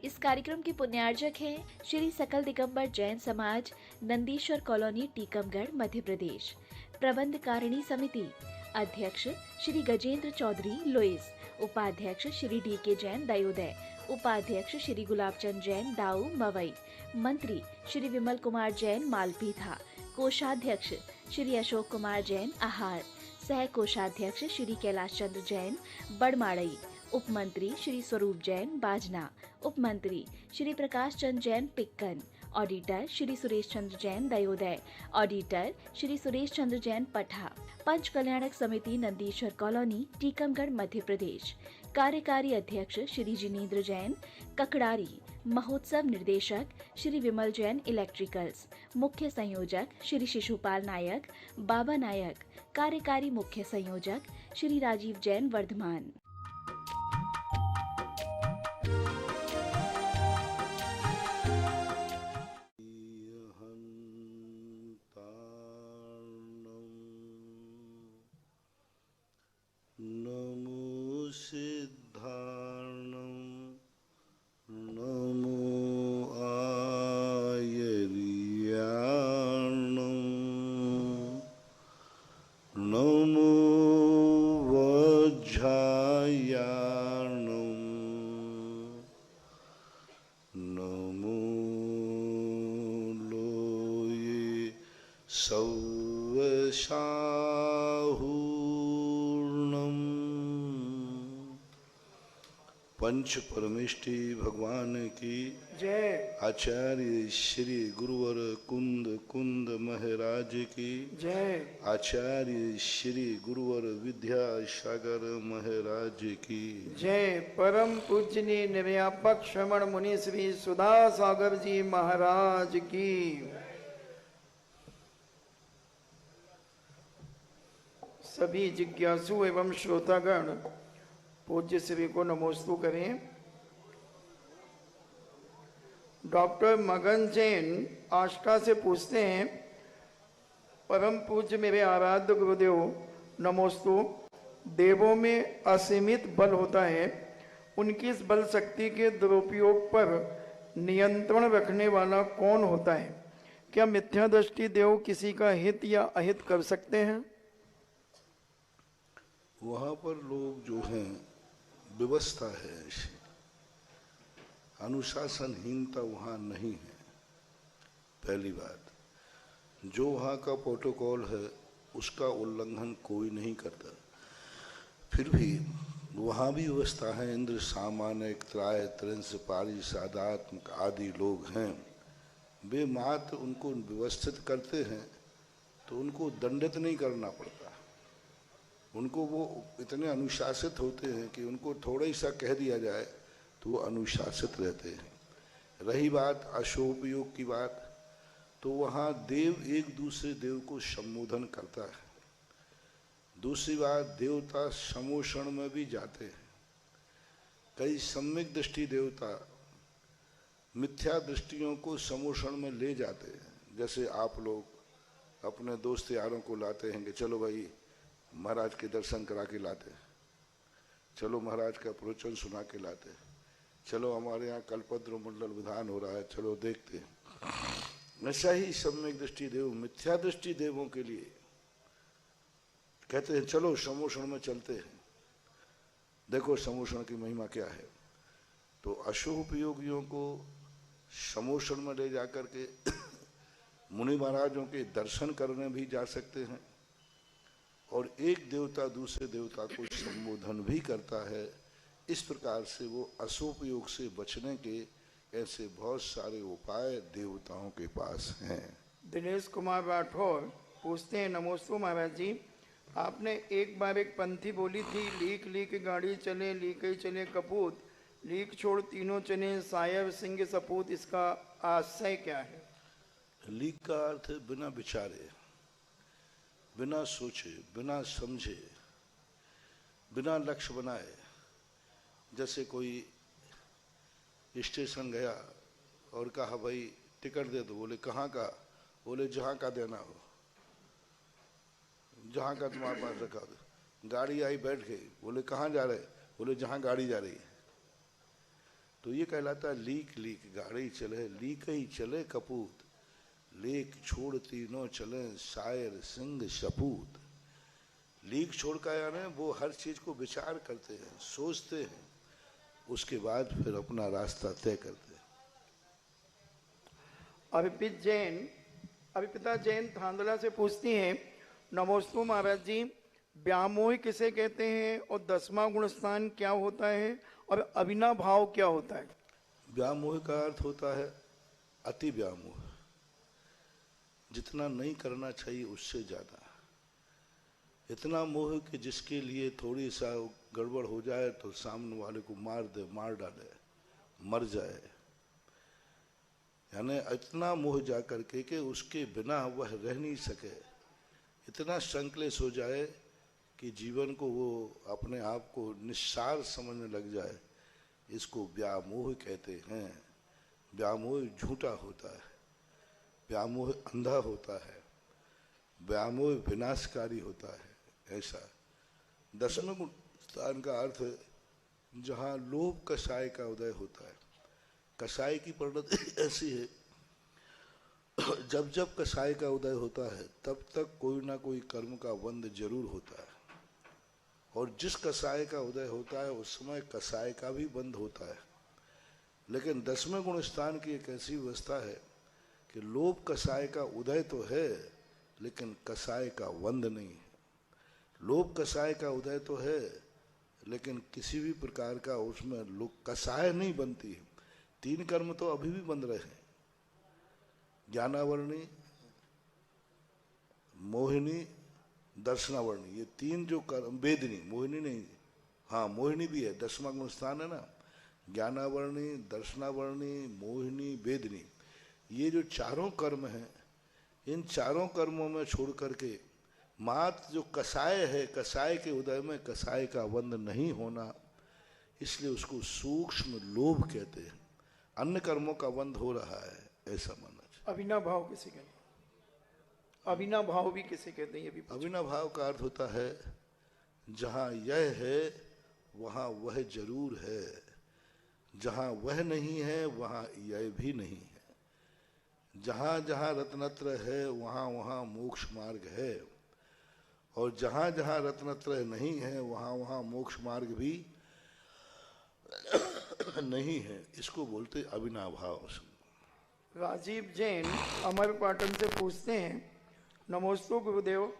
इस कार्यक्रम के पुण्यार्जक हैं श्री सकल दिगंबर जैन समाज, नंदीश्वर कॉलोनी, टीकमगढ़, मध्य प्रदेश। प्रबंध कारिणी समिति अध्यक्ष श्री गजेंद्र चौधरी, लुइस। उपाध्यक्ष श्री डी.के. जैन, दयोदय। उपाध्यक्ष श्री गुलाबचंद जैन, दाऊ, मवई। मंत्री श्री विमल कुमार जैन, मालपीथा। कोषाध्यक्ष श्री अशोक कुमार जैन, आहार। सह कोषाध्यक्ष श्री कैलाश चंद्र जैन, बड़माड़ई। उपमंत्री श्री स्वरूप जैन, बाजना। उपमंत्री श्री प्रकाश चंद्र जैन, पिक्कन। ऑडिटर श्री सुरेश चंद्र जैन, दयोदय। ऑडिटर श्री सुरेश चंद्र जैन, पठा। पंच कल्याणक समिति, नंदीश्वर कॉलोनी, टीकमगढ़, मध्य प्रदेश। कार्यकारी अध्यक्ष श्री जिनेंद्र जैन, ककड़ारी। महोत्सव निर्देशक श्री विमल जैन, इलेक्ट्रिकल्स। मुख्य संयोजक श्री शिशुपाल नायक, बाबा नायक। कार्यकारी मुख्य संयोजक श्री राजीव जैन, वर्धमान। नमो सिद्धार्णं नमो आयर्याणं नमो वज्रायाणं नमो लोये सौवशाहूर्णम्। पंच परमेष्टि भगवान की जय। आचार्य श्री गुरुवर कुंद कुंद महाराज की जय। आचार्य श्री गुरुवर विद्यासागर महाराज की जय। परम पूजनीय निर्व्यापक श्रवण मुनि श्री सुधा सागर जी महाराज की। सभी जिज्ञासु एवं श्रोतागण पूज्य श्री को नमोस्तु करें। डॉक्टर मगन जैन आष्टा से पूछते हैं, परम पूज्य मेरे आराध्य गुरुदेव नमोस्तु। देवों में असीमित बल होता है, उनकी इस बल शक्ति के दुरुपयोग पर नियंत्रण रखने वाला कौन होता है? क्या मिथ्या दृष्टि देव किसी का हित या अहित कर सकते हैं? वहाँ पर लोग जो हैं, व्यवस्था है ऐसी, अनुशासनहीनता वहाँ नहीं है। पहली बात, जो वहाँ का प्रोटोकॉल है उसका उल्लंघन कोई नहीं करता। फिर भी वहाँ भी व्यवस्था है। इंद्र सामान्य त्राय त्रिंश पारी सादात्मक आदि लोग हैं, वे मात्र उनको व्यवस्थित करते हैं तो उनको दंडित नहीं करना पड़ता। उनको वो इतने अनुशासित होते हैं कि उनको थोड़ा ही सा कह दिया जाए तो वो अनुशासित रहते हैं। रही बात अशोपयोग की बात, तो वहाँ देव एक दूसरे देव को संबोधन करता है। दूसरी बात, देवता समोषण में भी जाते हैं। कई सम्यक दृष्टि देवता मिथ्या दृष्टियों को समोषण में ले जाते हैं। जैसे आप लोग अपने दोस्त यारों को लाते हैं कि चलो भाई महाराज के दर्शन करा के लाते, चलो महाराज का प्रवचन सुना के लाते, चलो हमारे यहाँ कल्पद्र मंडल विधान हो रहा है, चलो देखते हैं। ऐसा ही सम्यक दृष्टि देव मिथ्या दृष्टि देवों के लिए कहते हैं चलो समोषण में चलते हैं, देखो समोषण की महिमा क्या है। तो अशुभयोगियों को समोषण में ले जाकर के मुनि महाराजों के दर्शन करने भी जा सकते हैं, और एक देवता दूसरे देवता को संबोधन भी करता है। इस प्रकार से वो अशुभयोग से बचने के ऐसे बहुत सारे उपाय देवताओं के पास हैं। दिनेश कुमार राठौर पूछते हैं, नमोस्तु महाराज जी, आपने एक बार एक पंथी बोली थी, लीक लीक गाड़ी चले लीक ही चले कपूत, लीक छोड़ तीनों चले सायब सिंह सपूत, इसका आशय क्या है? लीक का अर्थ है बिना विचारे, बिना सोचे, बिना समझे, बिना लक्ष्य बनाए। जैसे कोई स्टेशन गया और कहा भाई टिकट दे दो, बोले कहाँ का? बोले जहाँ का देना हो, जहाँ का तुम्हारे पास रखा दो। गाड़ी आई, बैठ गई, बोले कहाँ जा रहे? बोले जहाँ गाड़ी जा रही है। तो ये कहलाता है लीक लीक गाड़ी चले, लीक ही चले कपूत, लेक छोड़ तीनों चले शायर सिंह शपूत। लीक छोड़ का यानी वो हर चीज को विचार करते हैं, सोचते हैं, उसके बाद फिर अपना रास्ता तय करते हैं। अभिपिता जैन थांदला से पूछती हैं, नमोस्तु महाराज जी, व्यामोह किसे कहते हैं और 10वां गुण स्थान क्या होता है और अभिनव भाव क्या होता है? व्यामोह का अर्थ होता है अति व्यामोह, जितना नहीं करना चाहिए उससे ज्यादा, इतना मोह कि जिसके लिए थोड़ी सा गड़बड़ हो जाए तो सामने वाले को मार दे, मार डाले, मर जाए। यानी इतना मोह जा करके कि उसके बिना वह रह नहीं सके, इतना संकलेश हो जाए कि जीवन को वो अपने आप को निस्सार समझने लग जाए, इसको व्यामोह कहते हैं। व्यामोह झूठा होता है, व्यामोह अंधा होता है, व्यामोह विनाशकारी होता है। ऐसा 10वें गुण स्थान का अर्थ जहाँ लोभ कषाय का उदय होता है। कषाय की परिणति ऐसी है, जब जब कषाय का उदय होता है तब तक कोई ना कोई कर्म का बंध जरूर होता है, और जिस कषाय का उदय होता है उस समय कषाय का भी बंध होता है। लेकिन 10वें गुण स्थान की एक ऐसी व्यवस्था है कि लोभ कषाय का उदय तो है लेकिन कषाय का बंध नहीं है। लोभ कषाय का उदय तो है लेकिन किसी भी प्रकार का उसमें कषाय नहीं बनती है। 3 कर्म तो अभी भी बन रहे हैं, ज्ञानावरणी, मोहिनी, दर्शनावरणी, ये 3 जो कर्म, वेदिनी, मोहिनी नहीं, हाँ मोहिनी भी है, 10वां गुण स्थान है ना। ज्ञानावरणी, दर्शनावरणी, मोहिनी, वेदिनी, ये जो चारों कर्म हैं, इन चारों कर्मों में छोड़ करके मात्र जो कषाय है, कषाय के उदय में कषाय का बंध नहीं होना, इसलिए उसको सूक्ष्म लोभ कहते हैं। अन्य कर्मों का बंध हो रहा है, ऐसा मानना चाहिए। अभिनव भाव किसे कहते हैं? अभिनव भाव भी किसे कहते हैं? ये भी अभिनव भाव का अर्थ होता है जहाँ यह है वहाँ वह जरूर है, जहाँ वह नहीं है वहाँ यह भी नहीं है, जहाँ जहाँ रत्नत्र है वहाँ वहाँ मोक्ष मार्ग है, और जहाँ जहाँ रत्नत्र नहीं है वहाँ वहाँ मोक्ष मार्ग भी नहीं है। इसको बोलते अभिनव भाव। राजीव जैन अमर पाटन से पूछते हैं, नमोस्तु गुरुदेव,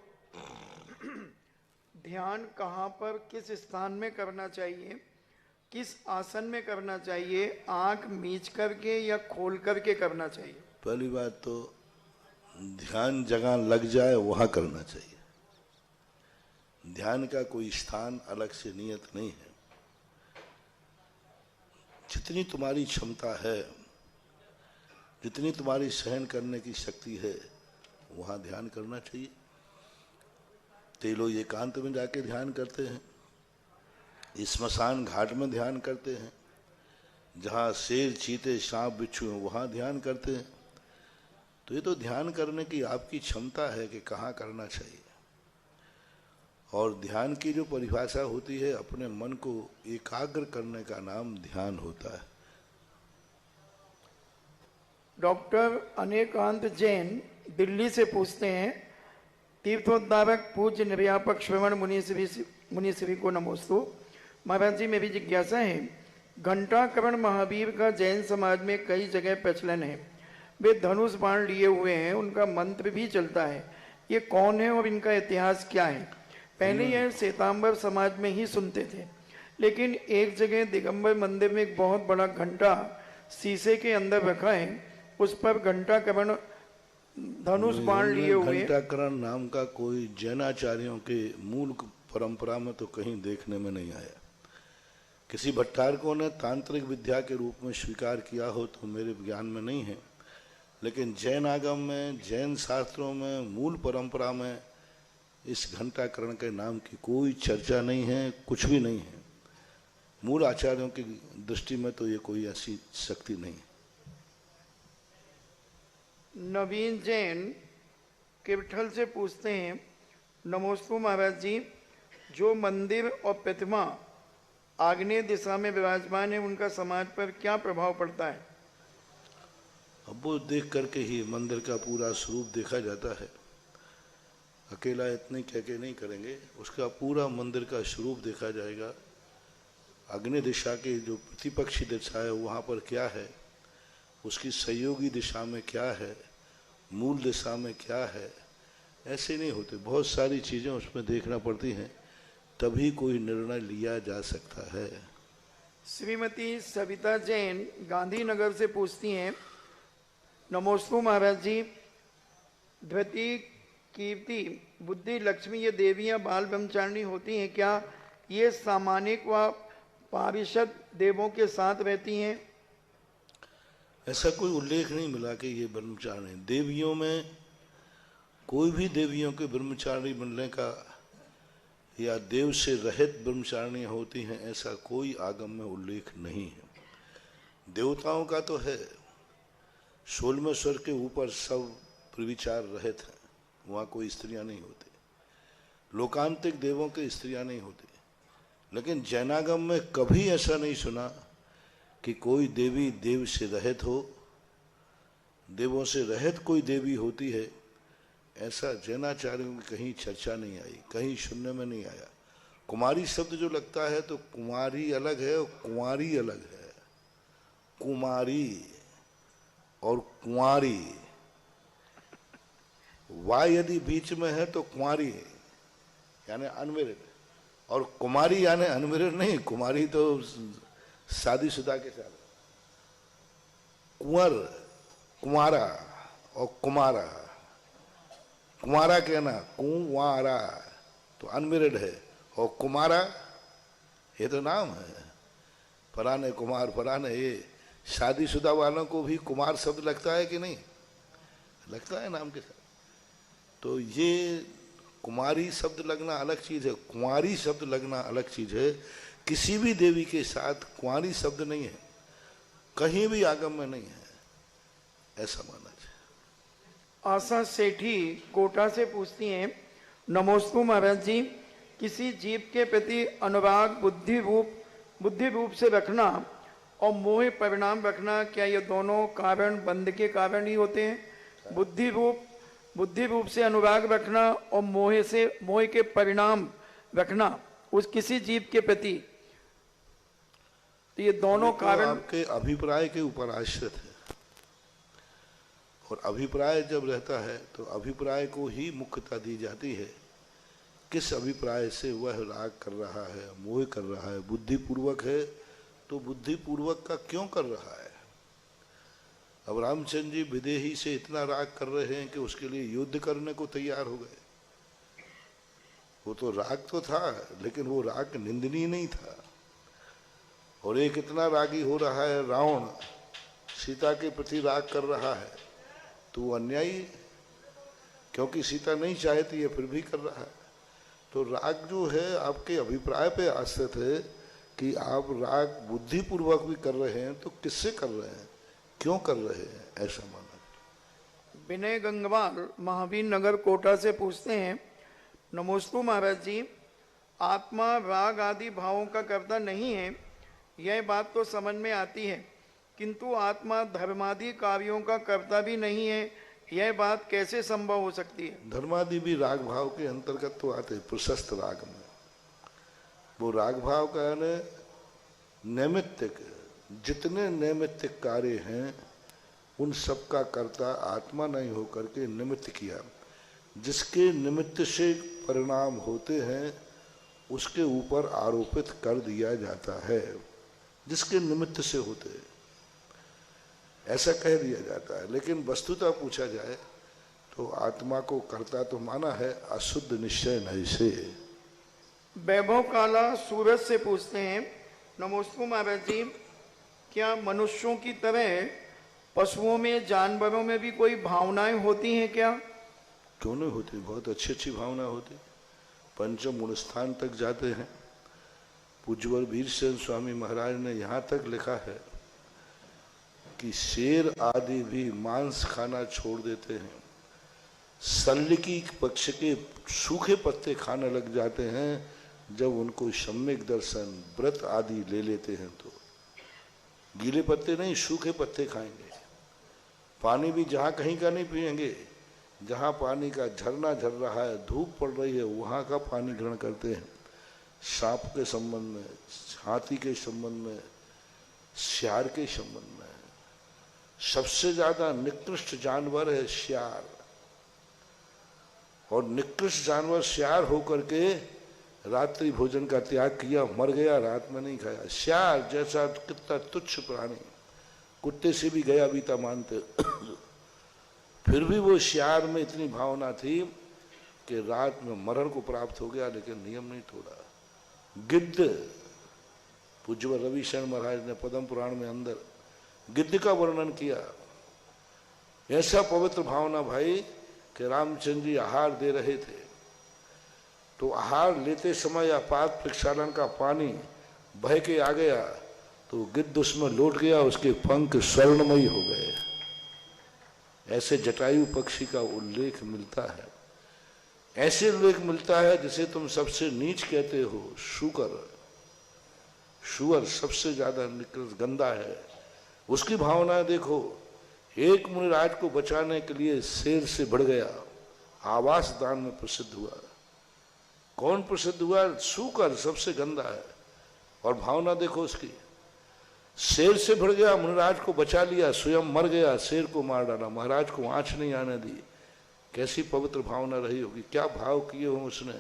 ध्यान कहाँ पर किस स्थान में करना चाहिए, किस आसन में करना चाहिए, आंख मीच करके या खोल करके करना चाहिए? पहली बात तो ध्यान जगह लग जाए वहाँ करना चाहिए। ध्यान का कोई स्थान अलग से नियत नहीं है। जितनी तुम्हारी क्षमता है, जितनी तुम्हारी सहन करने की शक्ति है, वहाँ ध्यान करना चाहिए। कई लोग एकांत में जाके ध्यान करते हैं, स्मशान घाट में ध्यान करते हैं, जहाँ शेर चीते सांप बिच्छू हैं वहाँ ध्यान करते हैं। तो ये तो ध्यान करने की आपकी क्षमता है कि कहाँ करना चाहिए। और ध्यान की जो परिभाषा होती है, अपने मन को एकाग्र करने का नाम ध्यान होता है। डॉक्टर अनेकांत जैन दिल्ली से पूछते हैं, तीर्थोद्धारक पूज्य निर्यापक श्रवण मुनि श्री को नमोस्तु। महाराज जी, मेरी जिज्ञासा है, घंटाकरण महावीर का जैन समाज में कई जगह प्रचलन है। वे धनुष बाण लिए हुए हैं, उनका मंत्र भी चलता है। ये कौन है और इनका इतिहास क्या है? पहले यह श्वेतांबर समाज में ही सुनते थे, लेकिन एक जगह दिगंबर मंदिर में एक बहुत बड़ा घंटा शीशे के अंदर रखा है, उस पर घंटाकरण धनुष बाण लिए हुए। घंटाकरण नाम का कोई जैनाचार्यों के मूल परंपरा में तो कहीं देखने में नहीं आया। किसी भट्टारकों ने तांत्रिक विद्या के रूप में स्वीकार किया हो तो मेरे ज्ञान में नहीं है, लेकिन जैन आगम में, जैन शास्त्रों में, मूल परंपरा में इस घंटाकरण के नाम की कोई चर्चा नहीं है, कुछ भी नहीं है। मूल आचार्यों की दृष्टि में तो ये कोई ऐसी शक्ति नहीं है। नवीन जैन किरठल से पूछते हैं, नमोस्तु महाराज जी, जो मंदिर और प्रतिमा आग्नेय दिशा में विराजमान है, उनका समाज पर क्या प्रभाव पड़ता है? अब वो देख करके ही मंदिर का पूरा स्वरूप देखा जाता है। अकेला इतने कह के नहीं करेंगे, उसका पूरा मंदिर का स्वरूप देखा जाएगा। अग्नि दिशा की जो प्रतिपक्षी दिशा है वहाँ पर क्या है, उसकी सहयोगी दिशा में क्या है, मूल दिशा में क्या है, ऐसे नहीं होते। बहुत सारी चीज़ें उसमें देखना पड़ती हैं, तभी कोई निर्णय लिया जा सकता है। श्रीमती सविता जैन गांधीनगर से पूछती हैं, नमोस्तु महाराज जी, धृति, कीर्ति, बुद्धि, लक्ष्मी ये देवियां बाल ब्रह्मचारिणी होती हैं क्या? ये सामानिक व पारिषद देवों के साथ रहती हैं? ऐसा कोई उल्लेख नहीं मिला कि ये ब्रह्मचारिणी। देवियों में कोई भी देवियों के ब्रह्मचारिणी बनने का या देव से रहित ब्रह्मचारिणी होती हैं, ऐसा कोई आगम में उल्लेख नहीं है। देवताओं का तो है, 16वें स्वर के ऊपर सब प्रविचार रहित हैं, वहाँ कोई स्त्रियां नहीं होती। लोकांतिक देवों के स्त्रियां नहीं होती। लेकिन जैनागम में कभी ऐसा नहीं सुना कि कोई देवी देव से रहित हो, देवों से रहित कोई देवी होती है, ऐसा जैनाचार्यों में कहीं चर्चा नहीं आई, कहीं सुनने में नहीं आया। कुमारी शब्द जो लगता है तो कुमारी अलग है और कुंवारी अलग है। कुमारी और कुंवारी, वाय यदि बीच में है तो कुंवारी यानी अनमेरिड, और कुमारी यानी अनमेरिड नहीं। कुमारी तो शादीशुदा के साथ। कुंवर, कुमारा और कुमारा, कुमारा कहना कुंवारा तो अनमेरिड है, और कुमारा ये तो नाम है। फलाने कुमार, फलाने, ये शादीशुदा वालों को भी कुमार शब्द लगता है कि नहीं? लगता है नाम के साथ। तो ये कुमारी शब्द लगना अलग चीज है, कुंवारी शब्द लगना अलग चीज है। किसी भी देवी के साथ कुंवारी शब्द नहीं है, कहीं भी आगम में नहीं है, ऐसा माना जाए। आशा सेठी कोटा से पूछती हैं, नमोस्तु महाराज जी, किसी जीव के प्रति अनुराग बुद्धि रूप से रखना और मोह परिणाम रखना, क्या ये दोनों कारण बंध के कारण ही होते हैं? बुद्धि रूप से अनुराग रखना और मोह के परिणाम रखना उस किसी जीव के प्रति, तो ये दोनों तो कारण आपके अभिप्राय के ऊपर आश्रित है। और अभिप्राय जब रहता है तो अभिप्राय को ही मुख्यता दी जाती है। किस अभिप्राय से वह राग कर रहा है, मोह कर रहा है। बुद्धिपूर्वक है तो बुद्धिपूर्वक का क्यों कर रहा है? अब रामचंद्र जी विदेही से इतना राग कर रहे हैं कि उसके लिए युद्ध करने को तैयार हो गए। वो तो राग तो था, लेकिन वो राग निंदनीय नहीं था। और एक इतना रागी हो रहा है, रावण सीता के प्रति राग कर रहा है, तो वो अन्यायी, क्योंकि सीता नहीं चाहती है फिर भी कर रहा है। तो राग जो है आपके अभिप्राय पे आश्रित है कि आप राग बुद्धिपूर्वक भी कर रहे हैं तो किससे कर रहे हैं, क्यों कर रहे हैं, ऐसा माना। विनय गंगवाल महावीर नगर कोटा से पूछते हैं, नमोस्तु महाराज जी, आत्मा राग आदि भावों का कर्ता नहीं है, यह बात तो समझ में आती है, किंतु आत्मा धर्मादि कार्यों का कर्ता भी नहीं है, यह बात कैसे संभव हो सकती है? धर्मादि भी राग भाव के अंतर्गत तो आते, प्रशस्त राग में। वो राग भाव का नैमित्तिक, जितने नैमित्तिक कार्य हैं उन सब का कर्ता आत्मा नहीं होकर के निमित्त किया। जिसके निमित्त से परिणाम होते हैं उसके ऊपर आरोपित कर दिया जाता है, जिसके निमित्त से होते हैं ऐसा कह दिया जाता है। लेकिन वस्तुतः पूछा जाए तो आत्मा को कर्ता तो माना है, अशुद्ध निश्चय नहीं से। वैभव काला सूरज से पूछते हैं, नमोस्तु महाराज जी, क्या मनुष्यों की तरह पशुओं में, जानवरों में भी कोई भावनाएं होती हैं क्या? क्यों नहीं होती? बहुत अच्छी अच्छी भावना होती। पंचम गुण स्थान तक जाते हैं। पूज्यवर वीरसेन स्वामी महाराज ने यहाँ तक लिखा है कि शेर आदि भी मांस खाना छोड़ देते हैं, सल्लिकी पक्ष के सूखे पत्ते खाने लग जाते हैं, जब उनको सम्यक दर्शन व्रत आदि ले लेते हैं तो गीले पत्ते नहीं, सूखे पत्ते खाएंगे। पानी भी जहाँ कहीं का नहीं पिएंगे, जहाँ पानी का झरना झर रहा है, धूप पड़ रही है, वहाँ का पानी ग्रहण करते हैं। सांप के संबंध में, हाथी के संबंध में, सियार के संबंध में सबसे ज्यादा निकृष्ट जानवर है सियार, और निकृष्ट जानवर सियार होकर के रात्रि भोजन का त्याग किया, मर गया, रात में नहीं खाया। सियार जैसा कितना तुच्छ प्राणी, कुत्ते से भी गया बीता मानते फिर भी वो सियार में इतनी भावना थी कि रात में मरण को प्राप्त हो गया, लेकिन नियम नहीं तोड़ा। गिद्ध, पूज्य रविशरण महाराज ने पद्म पुराण में अंदर गिद्ध का वर्णन किया। ऐसा पवित्र भावना भाई कि रामचंद्र जी आहार दे रहे थे, तो आहार लेते समय आपात प्रक्षालन का पानी बह के आ गया, तो गिद्ध उसमें लौट गया, उसके पंख स्वर्णमयी हो गए। ऐसे जटायु पक्षी का उल्लेख मिलता है। ऐसे उल्लेख मिलता है जिसे तुम सबसे नीच कहते हो, शुकर। शुअर सबसे ज्यादा निकृष्ट गंदा है। उसकी भावना देखो, एक मुनिराज को बचाने के लिए शेर से बढ़ गया, आवास दान में प्रसिद्ध हुआ। कौन प्रसिद्ध हुआ? शुकर सबसे गंदा है। और भावना देखो उसकी, शेर से बढ़ गया, मुनिराज को बचा लिया, स्वयं मर गया, शेर को मार डाला, महाराज को आंच नहीं आने दी। कैसी पवित्र भावना रही होगी, क्या भाव किए हो उसने।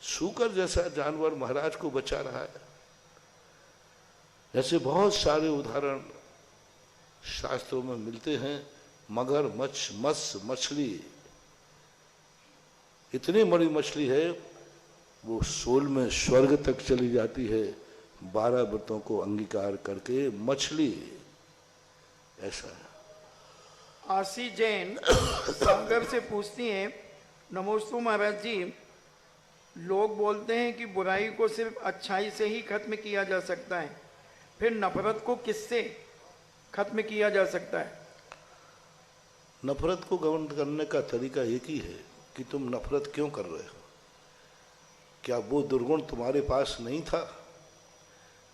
शुकर जैसा जानवर महाराज को बचा रहा है। ऐसे बहुत सारे उदाहरण शास्त्रों में मिलते हैं। मगर, मत्स्य, मछली, इतनी बड़ी मछली है वो सोल में स्वर्ग तक चली जाती है 12 व्रतों को अंगीकार करके। मछली ऐसा है। आशी जैन सागर से पूछती हैं, नमोस्तु महाराज जी, लोग बोलते हैं कि बुराई को सिर्फ अच्छाई से ही खत्म किया जा सकता है, फिर नफरत को किससे खत्म किया जा सकता है? नफरत को गवर्न करने का तरीका एक ही है कि तुम नफरत क्यों कर रहे हो। क्या वो दुर्गुण तुम्हारे पास नहीं था,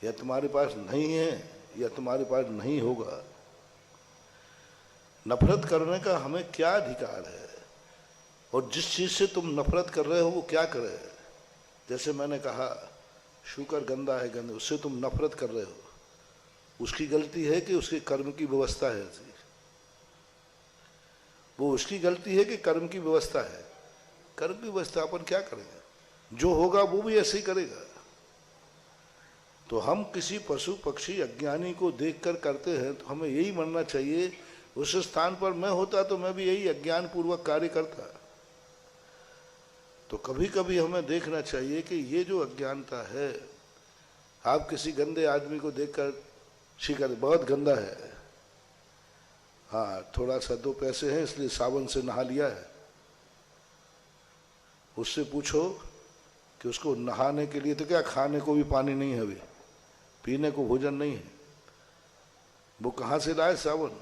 या तुम्हारे पास नहीं है, या तुम्हारे पास नहीं होगा? नफरत करने का हमें क्या अधिकार है, और जिस चीज से तुम नफरत कर रहे हो वो क्या करे। जैसे मैंने कहा शुकर गंदा है, गंदा, उससे तुम नफरत कर रहे हो, उसकी गलती है कि उसके कर्म की व्यवस्था है ऐसी। वो उसकी गलती है कि कर्म की व्यवस्था है। कर्म की व्यवस्था अपन क्या करेंगे, जो होगा वो भी ऐसे ही करेगा। तो हम किसी पशु पक्षी अज्ञानी को देखकर करते हैं, तो हमें यही मानना चाहिए उस स्थान पर मैं होता तो मैं भी यही अज्ञान पूर्वक कार्य करता। तो कभी कभी हमें देखना चाहिए कि ये जो अज्ञानता है, आप किसी गंदे आदमी को देखकर शिकायत बहुत गंदा है, हाँ थोड़ा सा 2 पैसे हैं इसलिए साबुन से नहा लिया है, उससे पूछो कि उसको नहाने के लिए तो क्या, खाने को भी पानी नहीं है अभी, पीने को भोजन नहीं है, वो कहाँ से लाए साबुन?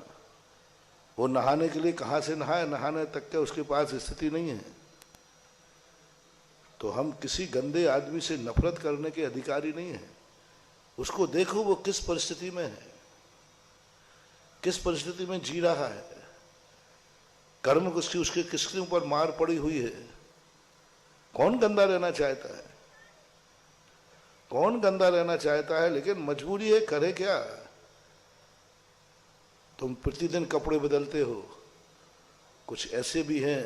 वो नहाने के लिए कहाँ से नहाए? नहाने तक क्या उसके पास स्थिति नहीं है। तो हम किसी गंदे आदमी से नफरत करने के अधिकारी नहीं है। उसको देखो वो किस परिस्थिति में है, किस परिस्थिति में जी रहा है, कर्म उसके किसके ऊपर मार पड़ी हुई है। कौन गंदा रहना चाहता है? कौन गंदा रहना चाहता है? लेकिन मजबूरी है, करे क्या। तुम प्रतिदिन कपड़े बदलते हो, कुछ ऐसे भी हैं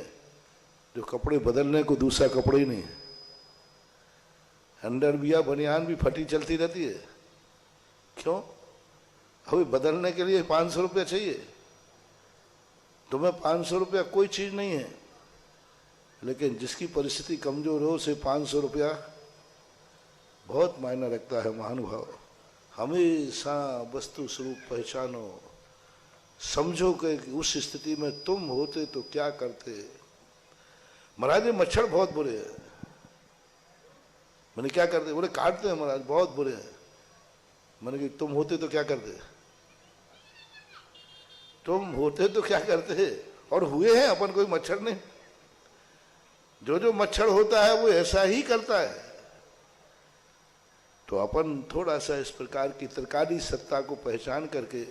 जो कपड़े बदलने को दूसरा कपड़ा ही नहीं है, अंडरवियर बनियान भी फटी चलती रहती है। क्यों? अभी बदलने के लिए 500 रुपया चाहिए। तुम्हें 500 रुपया कोई चीज नहीं है, लेकिन जिसकी परिस्थिति कमजोर हो उसे 500 रुपया बहुत मायना रखता है। महानुभाव, हमेशा वस्तु स्वरूप पहचानो, समझो कि उस स्थिति में तुम होते तो क्या करते। महाराज ये मच्छर बहुत बुरे हैं। मैंने क्या करते? बोले काटते हैं महाराज, बहुत बुरे हैं। मैंने कि तुम होते तो क्या करते? तुम होते तो क्या करते? और हुए हैं, अपन कोई मच्छर नहीं। जो जो मच्छर होता है वो ऐसा ही करता है। तो अपन थोड़ा सा इस प्रकार की त्रिकाली सत्ता को पहचान करके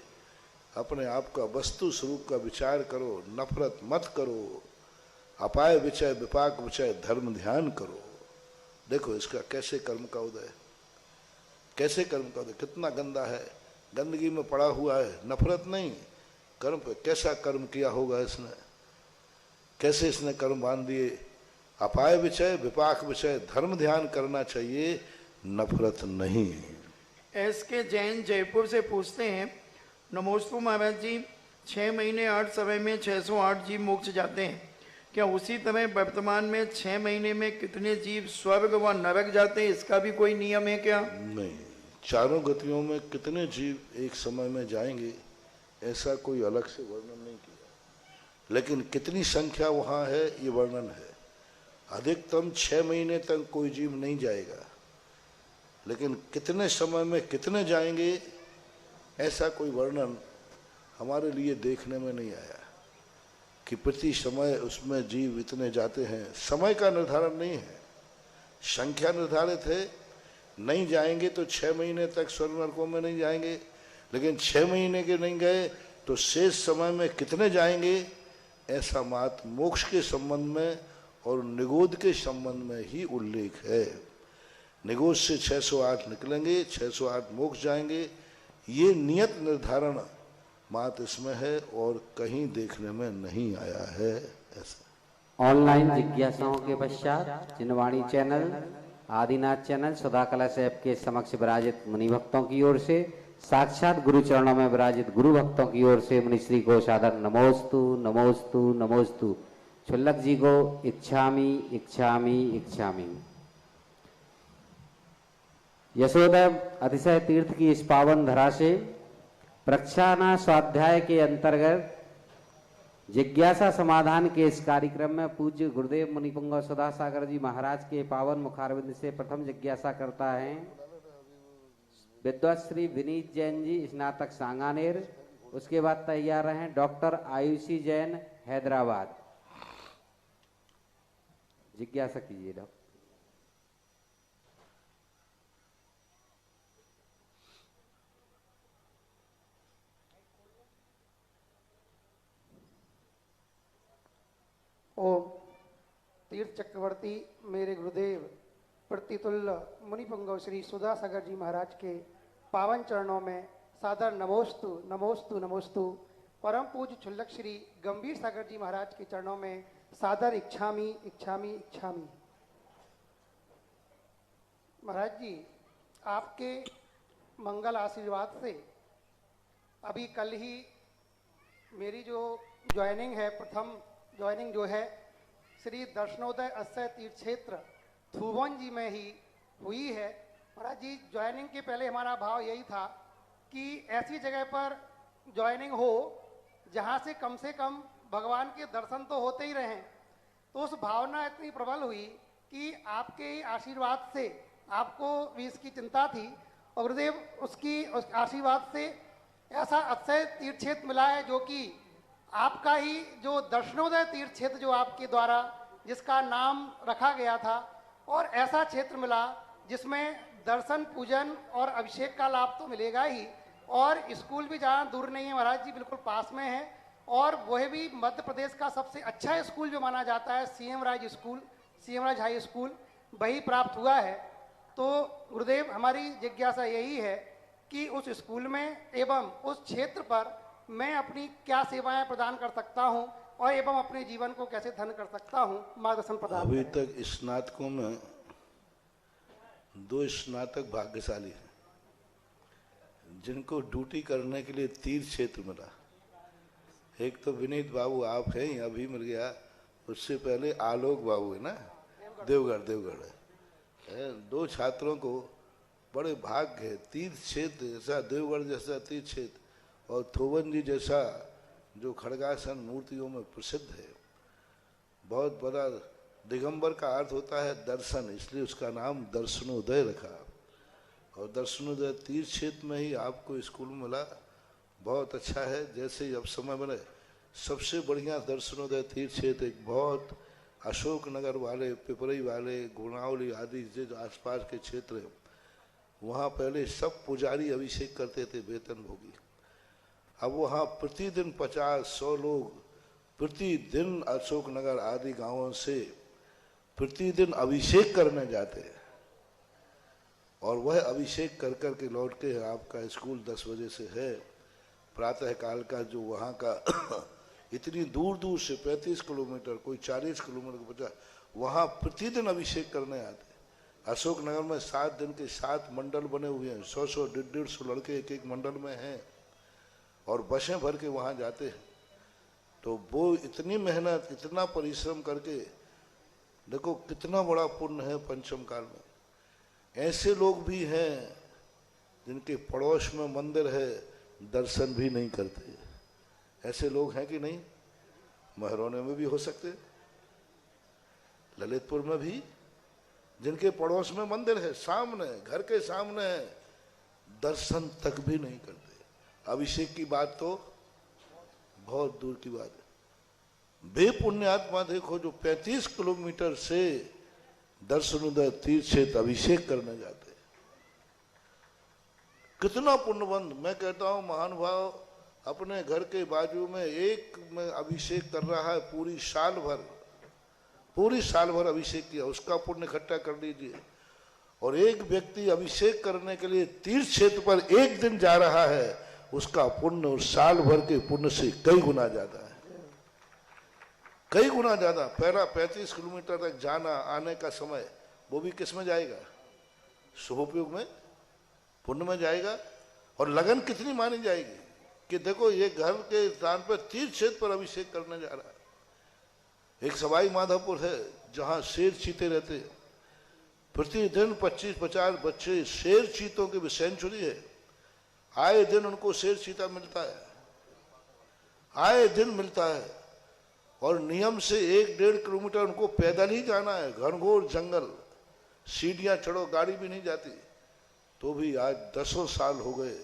अपने आप का वस्तु स्वरूप का विचार करो, नफरत मत करो, अपाय विचय विपाक विचय धर्म ध्यान करो। देखो इसका कैसे कर्म का उदय, कैसे कर्म का उदय, कितना गंदा है, गंदगी में पड़ा हुआ है, नफरत नहीं, कर्म पे कैसा कर्म किया होगा इसने, कैसे इसने कर्म बांध दिए। अपाय विचय विपाक विचय धर्म ध्यान करना चाहिए, नफरत नहीं। एस के जैन जयपुर से पूछते हैं, नमोस्तु महाराज जी, 6 महीने 8 समय में 608 जीव मोक्ष जाते हैं, क्या उसी तरह वर्तमान में 6 महीने में कितने जीव स्वर्ग व नरक जाते हैं, इसका भी कोई नियम है क्या? नहीं, चारों गतियों में कितने जीव एक समय में जाएंगे ऐसा कोई अलग से वर्णन नहीं किया, लेकिन कितनी संख्या वहाँ है ये वर्णन है। अधिकतम 6 महीने तक कोई जीव नहीं जाएगा, लेकिन कितने समय में कितने जाएंगे ऐसा कोई वर्णन हमारे लिए देखने में नहीं आया कि प्रति समय उसमें जीव इतने जाते हैं। समय का निर्धारण नहीं है, संख्या निर्धारित है। नहीं जाएंगे तो 6 महीने तक स्वर्ग नरकों में नहीं जाएंगे, लेकिन 6 महीने के नहीं गए तो शेष समय में कितने जाएंगे ऐसा मात्र मोक्ष के संबंध में और निगोद के संबंध में ही उल्लेख है। निगोद से 608 निकलेंगे, 608 मोक्ष जाएंगे, ये नियत निर्धारण मात्र इसमें है और कहीं देखने में नहीं आया है। ऐसा ऑनलाइन जिज्ञासाओं के पश्चात चिन्हवाणी चैनल, आदिनाथ चैनल, सदा कलश ऐप के समक्ष विराजित मुनि भक्तों की ओर से, साक्षात गुरु चरणों में विराजित गुरु भक्तों की ओर से मुनिश्री को सादर नमोस्तु नमोस्तु नमोस्तु। छुल्लक जी को इच्छामी इच्छामी इच्छामी। यशोदय अतिशय तीर्थ की इस पावन धरा से प्रक्षाना स्वाध्याय के अंतर्गत जिज्ञासा समाधान के इस कार्यक्रम में पूज्य गुरुदेव मुनिपुंगव सदासागर जी महाराज के पावन मुखारविंद से प्रथम जिज्ञासा करता है विद्वत श्री विनीत जैन जी, स्नातक सांगानेर। उसके बाद तैयार हैं डॉक्टर आयुषी जैन, हैदराबाद। जिज्ञासा कीजिए डॉक्टर। ओम तीर्थ चक्रवर्ती मेरे गुरुदेव प्रतितुल्य मुनिपुंगव श्री सुधासागर जी महाराज के पावन चरणों में सादर नमोस्तु नमोस्तु नमोस्तु। परम पूज्य छुल्लक श्री गंभीर सागर जी महाराज के चरणों में सादर इच्छामी इच्छामी इच्छामी। महाराज जी, आपके मंगल आशीर्वाद से अभी कल ही मेरी जो ज्वाइनिंग है, प्रथम ज्वाइनिंग जो है श्री दर्शनोदय अक्षय तीर्थ क्षेत्र थुवन जी में ही हुई है। महाराज जी, ज्वाइनिंग के पहले हमारा भाव यही था कि ऐसी जगह पर ज्वाइनिंग हो जहाँ से कम भगवान के दर्शन तो होते ही रहें। तो उस भावना इतनी प्रबल हुई कि आपके आशीर्वाद से, आपको भी इसकी चिंता थी और गुरुदेव उस आशीर्वाद से ऐसा अक्षय तीर्थ क्षेत्र मिला है जो कि आपका ही जो दर्शनोदय तीर्थ क्षेत्र जो आपके द्वारा जिसका नाम रखा गया था, और ऐसा क्षेत्र मिला जिसमें दर्शन पूजन और अभिषेक का लाभ तो मिलेगा ही, और स्कूल भी जहाँ दूर नहीं है महाराज जी, बिल्कुल पास में है, और वह भी मध्य प्रदेश का सबसे अच्छा स्कूल जो माना जाता है सीएम राज स्कूल, सीएम राज हाई स्कूल, वही प्राप्त हुआ है। तो गुरुदेव, हमारी जिज्ञासा यही है कि उस स्कूल में एवं उस क्षेत्र पर मैं अपनी क्या सेवाएं प्रदान कर सकता हूं और एवं अपने जीवन को कैसे धन कर सकता हूं, मार्गदर्शन प्रदान अभी करें। तक स्नातकों में 2 स्नातक भाग्यशाली हैं जिनको ड्यूटी करने के लिए तीर्थ क्षेत्र मिला। एक तो विनीत बाबू आप हैं, अभी मिल गया, उससे पहले आलोक बाबू है ना, देवगढ़ है। 2 छात्रों को बड़े भाग्य है, तीर्थ क्षेत्र जैसा, देवगढ़ जैसा तीर्थ क्षेत्र और थोवन जी जैसा जो खड़गासन मूर्तियों में प्रसिद्ध है। बहुत बड़ा, दिगंबर का अर्थ होता है दर्शन, इसलिए उसका नाम दर्शनोदय रखा। और दर्शनोदय तीर्थ क्षेत्र में ही आपको स्कूल मिला, बहुत अच्छा है। जैसे अब समय बने, सबसे बढ़िया दर्शनोदय तीर्थ क्षेत्र एक बहुत अशोक नगर वाले, पिपरई वाले, गुणावली आदि जो आसपास के क्षेत्र है, वहाँ पहले सब पुजारी अभिषेक करते थे वेतनभोगी। अब वहाँ प्रतिदिन 50-100 लोग प्रतिदिन अशोकनगर आदि गांवों से प्रतिदिन अभिषेक करने जाते हैं, और वह अभिषेक कर कर के लौट के, आपका स्कूल 10 बजे से है, प्रातः काल का जो वहाँ का इतनी दूर दूर से 35 किलोमीटर, कोई 40 किलोमीटर को बचा, वहाँ प्रतिदिन अभिषेक करने आते। अशोकनगर में 7 दिन के 7 मंडल बने हुए हैं, 100-100, 150 लड़के एक एक मंडल में हैं, और बसें भर के वहाँ जाते हैं। तो वो इतनी मेहनत, इतना परिश्रम करके, देखो कितना बड़ा पुण्य है पंचम काल में। ऐसे लोग भी हैं जिनके पड़ोस में मंदिर है, दर्शन भी नहीं करते। ऐसे लोग हैं कि नहीं? महरौने में भी हो सकते, ललितपुर में भी, जिनके पड़ोस में मंदिर है, सामने, घर के सामने है, दर्शन तक भी नहीं करते। अभिषेक की बात तो बहुत दूर की बात है। बेपुण्यात्मा देखो जो 35 किलोमीटर से दर्शनोदय तीर्थ क्षेत्र अभिषेक करने जाते हैं, कितना पुण्यवंत। मैं कहता हूं महानुभाव अपने घर के बाजू में एक में अभिषेक कर रहा है, पूरी साल भर अभिषेक किया, उसका पुण्य इकट्ठा कर लीजिए। और एक व्यक्ति अभिषेक करने के लिए तीर्थ क्षेत्र पर एक दिन जा रहा है, उसका पुण्य उस साल भर के पुण्य से कई गुना ज्यादा है, कई गुना ज्यादा। पहला 35 किलोमीटर तक जाना आने का समय, वो भी किस में जाएगा? शुभोपयोग में, पुण्य में जाएगा। और लगन कितनी मानी जाएगी कि देखो ये घर के स्थान पर तीर्थ क्षेत्र पर अभिषेक करने जा रहा है। एक सवाई माधोपुर है जहां शेर चीते रहते, प्रतिदिन 25-50 बच्चे शेर चीतों की सेंचुरी है, आए दिन उनको शेर चीता मिलता है, आए दिन मिलता है। और नियम से 1-1.5 किलोमीटर उनको पैदल ही जाना है, घनघोर जंगल, सीढ़ियां चढ़ो, गाड़ी भी नहीं जाती। तो भी आज 10 साल हो गए,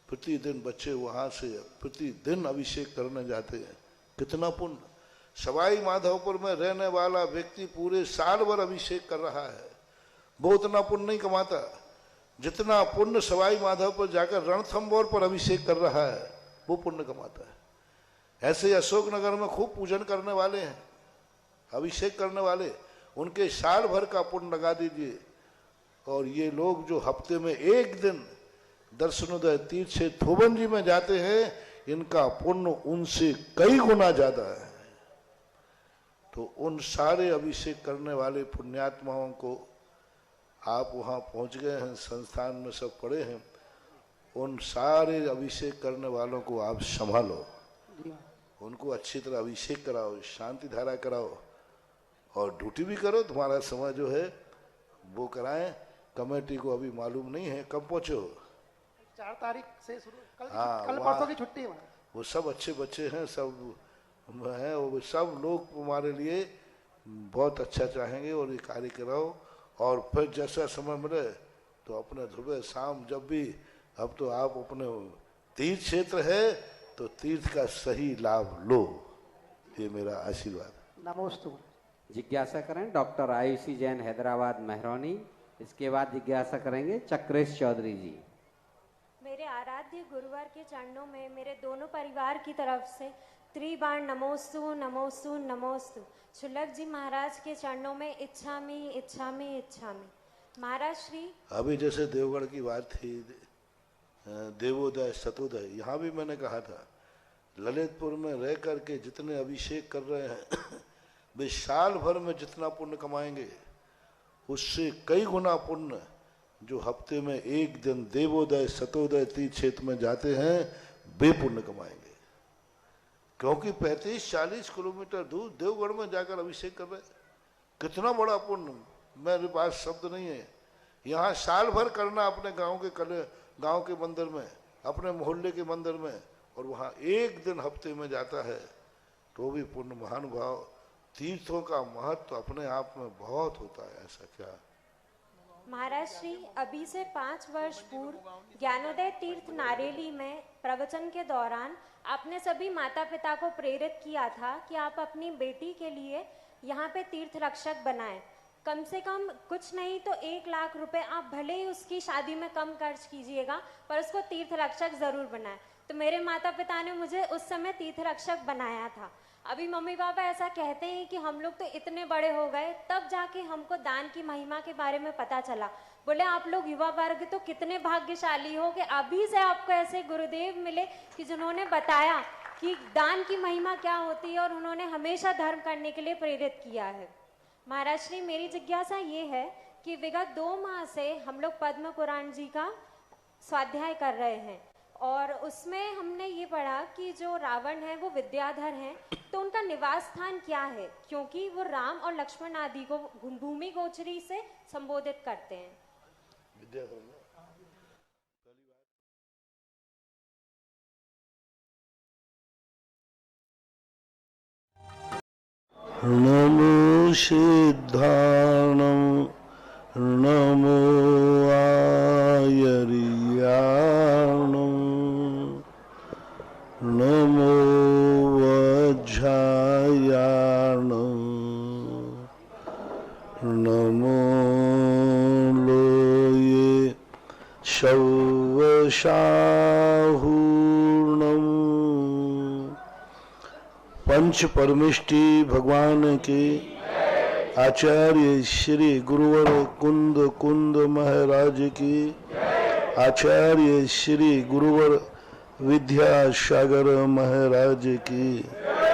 प्रतिदिन बच्चे वहां से प्रतिदिन अभिषेक करने जाते हैं। कितना पुण्य। सवाई माधोपुर में रहने वाला व्यक्ति पूरे साल भर अभिषेक कर रहा है, वो उतना पुण्य नहीं कमाता जितना पुण्य सवाई माधोपुर जाकर रणथंभौर पर अभिषेक कर रहा है, वो पुण्य कमाता है। ऐसे अशोकनगर में खूब पूजन करने वाले हैं, अभिषेक करने वाले, उनके साल भर का पुण्य लगा दीजिए। और ये लोग जो हफ्ते में एक दिन दर्शनोदय तीर्थ क्षेत्र थोबन जी में जाते हैं, इनका पुण्य उनसे कई गुना ज्यादा है। तो उन सारे अभिषेक करने वाले पुण्यात्माओं को आप वहां पहुंच गए हैं, संस्थान में सब पढ़े हैं, उन सारे अभिषेक करने वालों को आप संभालो, उनको अच्छी तरह अभिषेक कराओ, शांति धारा कराओ, और ड्यूटी भी करो। तुम्हारा समय जो है वो कराएं। कमेटी को अभी मालूम नहीं है कब पहुंचो, 4 तारीख से शुरू, हाँ, कल परसों की छुट्टी है। वो सब अच्छे बच्चे हैं, सब हैं, वो सब लोग तुम्हारे लिए बहुत अच्छा चाहेंगे, और ये कार्य कराओ। और फिर जैसा समय मिले तो अपने सुबह शाम जब भी, अब तो आप अपने तीर्थ क्षेत्र है तो तीर्थ का सही लाभ लो, ये मेरा आशीर्वाद। नमोस्तु। जिज्ञासा करें डॉक्टर आयुषी जैन, हैदराबाद, महरौनी। इसके बाद जिज्ञासा करेंगे चक्रेश चौधरी जी। मेरे आराध्य गुरुवर के चरणों में मेरे दोनों परिवार की तरफ से त्रिबार नमोस्तु नमोस्तु नमोस्तु। शुल्लक जी महाराज के चरणों में इच्छामि इच्छामि इच्छामि। महाराज श्री, अभी जैसे देवगढ़ की बात थी, देवोदय सतोदय, यहाँ भी मैंने कहा था, ललितपुर में रह करके जितने अभिषेक कर रहे हैं वे साल भर में जितना पुण्य कमाएंगे उससे कई गुना पुण्य जो हफ्ते में एक दिन देवोदय सतोदय तीर्थ क्षेत्र में जाते हैं वे पुण्य कमाएंगे। क्योंकि 35-40 किलोमीटर दूर देवगढ़ में जाकर अभिषेक कर रहे, कितना बड़ा पुण्य, मेरे पास शब्द नहीं है। यहाँ साल भर करना अपने गांव के मंदिर में, अपने मोहल्ले के मंदिर में, और वहाँ एक दिन हफ्ते में जाता है तो भी पुण्य। महानुभाव, तीर्थों का महत्व अपने आप में बहुत होता है, ऐसा क्या? महाराज श्री, अभी से 5 वर्ष पूर्व ज्ञानोदय तीर्थ नारेली में प्रवचन के दौरान आपने सभी माता पिता को प्रेरित किया था कि आप अपनी बेटी के लिए यहाँ पे तीर्थ रक्षक बनाएं। कम से कम कुछ नहीं तो 1 लाख रुपए आप भले ही उसकी शादी में कम खर्च कीजिएगा, पर उसको तीर्थ रक्षक जरूर बनाए। तो मेरे माता पिता ने मुझे उस समय तीर्थ रक्षक बनाया था। अभी मम्मी पापा ऐसा कहते हैं कि हम लोग तो इतने बड़े हो गए, तब जाके हमको दान की महिमा के बारे में पता चला। बोले आप लोग युवा वर्ग तो कितने भाग्यशाली हो कि अभी से आपको ऐसे गुरुदेव मिले कि जिन्होंने बताया कि दान की महिमा क्या होती है, और उन्होंने हमेशा धर्म करने के लिए प्रेरित किया है। महाराज श्री, मेरी जिज्ञासा ये है कि विगत 2 माह से हम लोग पद्म पुराण जी का स्वाध्याय कर रहे हैं, और उसमें हमने ये पढ़ा कि जो रावण है वो विद्याधर हैं, तो उनका निवास स्थान क्या है, क्योंकि वो राम और लक्ष्मण आदि को भूमि गोचरी से संबोधित करते हैं। नमो सिद्धाणं नमो आयर्याणं नमो वज्रायाणं नमो लोये शवशाहूर्णम्। पंच परमिष्टि भगवान के आचार्य श्री गुरुवर कुंद कुंद महाराज की, आचार्य श्री गुरुवर विद्यासागर महाराज की,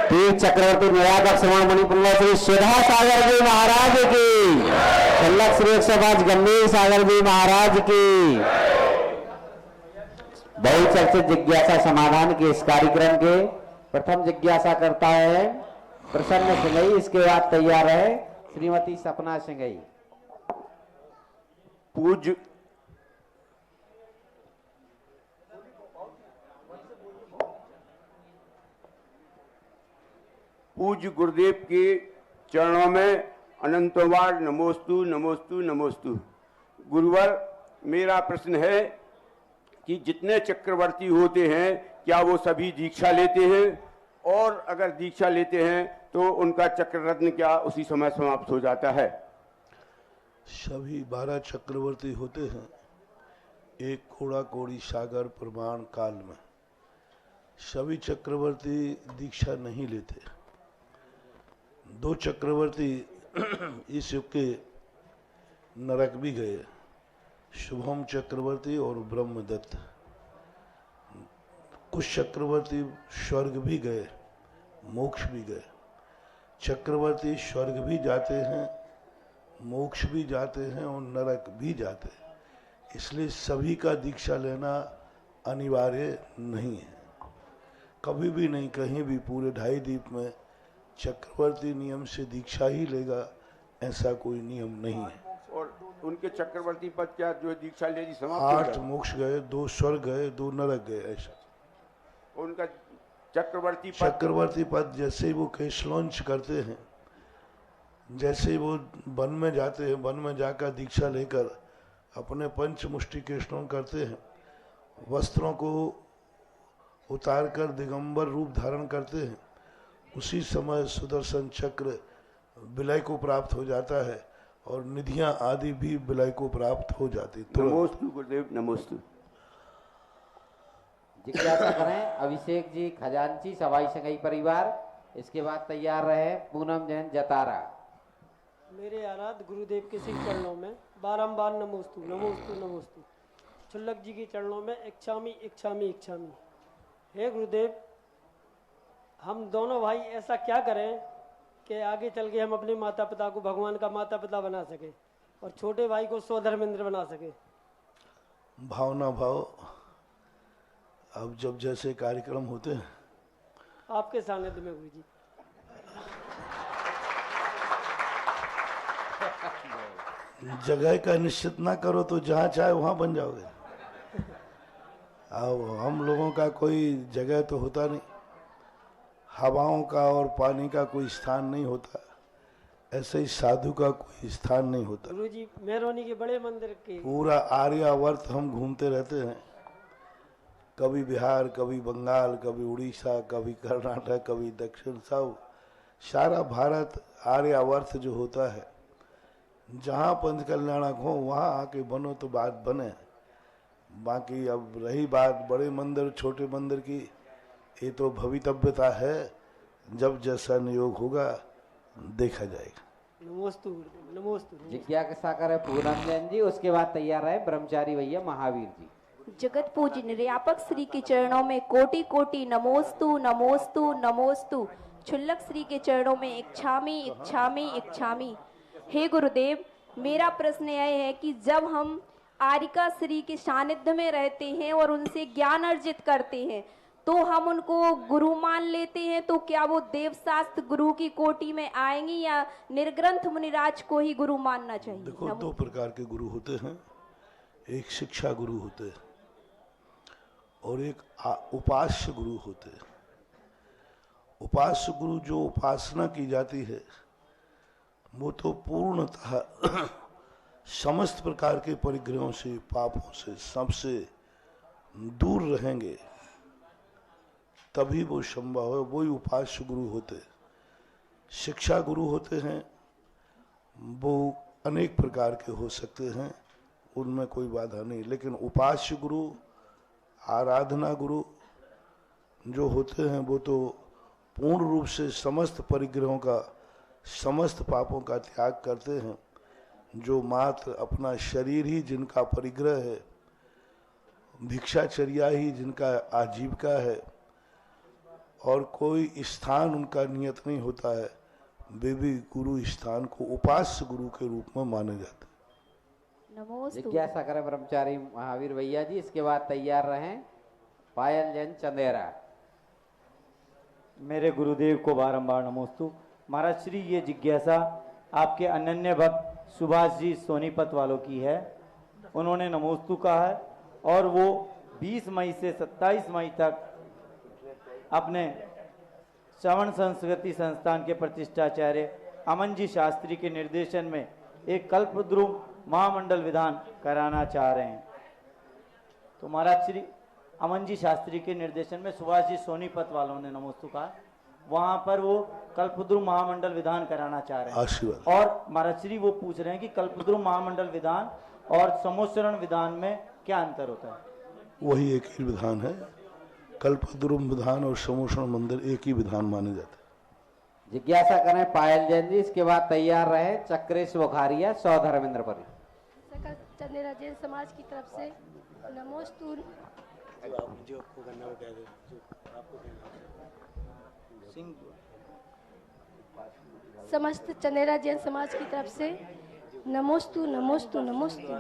तीर्थ चक्रवर्ती निराधक समान मणिपुर श्री श्रद्धा सागर जी महाराज की, शल्लक श्री 105 गंभीर सागर जी महाराज की। बहुचर्चित जिज्ञासा समाधान के इस कार्यक्रम के प्रथम जिज्ञासा करता है प्रसन्न सिंघई, इसके बाद तैयार है श्रीमती सपना सिंघई। पूज्य गुरुदेव के चरणों में अनंतवार नमोस्तु नमोस्तु नमोस्तु। गुरुवर, मेरा प्रश्न है कि जितने चक्रवर्ती होते हैं क्या वो सभी दीक्षा लेते हैं, और अगर दीक्षा लेते हैं तो उनका चक्र रत्न क्या उसी समय समाप्त हो जाता है? सभी 12 चक्रवर्ती होते हैं एक कोड़ा कोड़ी सागर प्रमाण काल में। सभी चक्रवर्ती दीक्षा नहीं लेते। 2 चक्रवर्ती इस युग के नरक भी गए, शुभम चक्रवर्ती और ब्रह्मदत्त। कुछ चक्रवर्ती स्वर्ग भी गए, मोक्ष भी गए। चक्रवर्ती स्वर्ग भी जाते हैं, मोक्ष भी जाते हैं और नरक भी जाते हैं। इसलिए सभी का दीक्षा लेना अनिवार्य नहीं है, कभी भी नहीं, कहीं भी। पूरे 2.5 द्वीप में चक्रवर्ती नियम से दीक्षा ही लेगा ऐसा कोई नियम नहीं है। और उनके चक्रवर्ती पद क्या जो दीक्षा ले समाप्त? 8 मोक्ष गए, 2 स्वर्ग गए, 2 नरक गए। ऐसा उनका चक्रवर्ती पद जैसे ही वो केश लॉन्च करते हैं, जैसे ही वो वन में जाते हैं, वन में जाकर दीक्षा लेकर अपने पंच मुष्टि केशलोन करते हैं, वस्त्रों को उतारकर दिगंबर रूप धारण करते हैं, उसी समय सुदर्शन चक्र विलय को प्राप्त हो जाता है और निधियां आदि भी विलय को प्राप्त हो जाती। नमोस्तु गुरुदेव, नमोस्तु। जिज्ञासा करें अभिषेक जी खजांची सवाई संगई परिवार, इसके बाद तैयार रहे पूनम जैन जतारा। मेरे आराध्य गुरुदेव के श्री चरणों में बारंबार नमोस्तु नमोस्तु नमोस्तु। छुल्लक जी के चरणों में इच्छामी इच्छामी इच्छामी। हे गुरुदेव, हम दोनों भाई ऐसा क्या करें कि आगे चल के हम अपने माता पिता को भगवान का माता पिता बना सके और छोटे भाई को स्वधर्मेंद्र बना सके? भावना भाव। अब जब जैसे कार्यक्रम होते हैं आपके सानिध्य में गुरु जी। जगह का निश्चित ना करो तो जहाँ चाहे वहाँ बन जाओगे। अब हम लोगों का कोई जगह तो होता नहीं, हवाओं का और पानी का कोई स्थान नहीं होता, ऐसे ही साधु का कोई स्थान नहीं होता। गुरु जी मेहरबानी के बड़े मंदिर के पूरा आर्यावर्त हम घूमते रहते हैं, कभी बिहार, कभी बंगाल, कभी उड़ीसा, कभी कर्नाटक, कभी दक्षिण, सब सारा भारत आर्यावर्त जो होता है जहाँ पंच कल्याणक हो वहाँ आके बनो तो बात बने। बाकी अब रही बात बड़े मंदिर छोटे मंदिर की, ये तो भवितव्यता है, जब जैसा नियोग होगा देखा जाएगा। नमोस्तु गुरुदेव, नमोस्तु। जिज्ञासा करे पूनम जैन जी, उसके बाद तैयार रहे ब्रह्मचारी भैया महावीर जी। जगत पूज्य निर्यापक श्री के चरणों में कोटि कोटि नमोस्तु नमोस्तु नमोस्तु। क्षुल्लक श्री के चरणों में इच्छामि इच्छामि इच्छामि। हे गुरुदेव, मेरा प्रश्न यह है कि जब हम आरिका श्री के सानिध्य में रहते हैं और उनसे ज्ञान अर्जित करते हैं तो हम उनको गुरु मान लेते हैं, तो क्या वो देवशास्त्र गुरु की कोटि में आएंगे या निर्ग्रंथ मुनिराज को ही गुरु मानना चाहिए? देखो, दो प्रकार के गुरु होते हैं, एक शिक्षा गुरु होते हैं और एक उपास्य गुरु होते हैं। उपास्य गुरु जो उपासना की जाती है वो तो पूर्णतः समस्त प्रकार के परिग्रहों से, पापों से, सबसे दूर रहेंगे, तभी वो संभव है, वही उपास्य गुरु होते हैं। शिक्षा गुरु होते हैं, वो अनेक प्रकार के हो सकते हैं, उनमें कोई बाधा नहीं, लेकिन उपास्य गुरु, आराधना गुरु जो होते हैं वो तो पूर्ण रूप से समस्त परिग्रहों का, समस्त पापों का त्याग करते हैं, जो मात्र अपना शरीर ही जिनका परिग्रह है, भिक्षाचर्या ही जिनका आजीविका है और कोई स्थान उनका नियत नहीं होता है, वे भी गुरु स्थान को उपास्य गुरु के रूप में माने जाते हैं। नमोस्तु। जिज्ञासा करे ब्रह्मचारी महावीर भैया जी, इसके बाद तैयार रहें पायल जैन चंदेरा। मेरे गुरुदेव को बारंबार नमोस्तु। महाराज श्री, ये जिज्ञासा आपके अनन्य भक्त सुभाष जी सोनीपत वालों की है। उन्होंने नमोस्तु कहा है और वो 20 मई से 27 मई तक अपने श्रवण संस्कृति संस्थान के प्रतिष्ठाचार्य अमन जी शास्त्री के निर्देशन में एक कल्पद्रुम महामंडल विधान कराना चाह रहे हैं। तो महाराज श्री अमन जी शास्त्री के निर्देशन में सुभाष जी सोनीपत वालों ने नमोस्तु कहा, वहां पर वो कल्पद्रुम महामंडल विधान कराना चाह रहे हैं। और महाराज श्री वो पूछ रहे हैं कि कल्पद्रुम महामंडल विधान और समोचरण विधान में क्या अंतर होता है? वही एक ही विधान है, कल्पद्रुम विधान और समोचरण मंदिर एक ही विधान माने जाते हैं। जिज्ञासा करें पायल जैन जी, इसके बाद तैयार रहे चक्रेश बुखारिया सौ धर्मेंद्रपुरी। सकल चंदेरा जैन समाज की तरफ से नमोस्तु। समस्त चंदेरा जैन समाज की तरफ से नमोस्तु नमोस्तु नमोस्तु।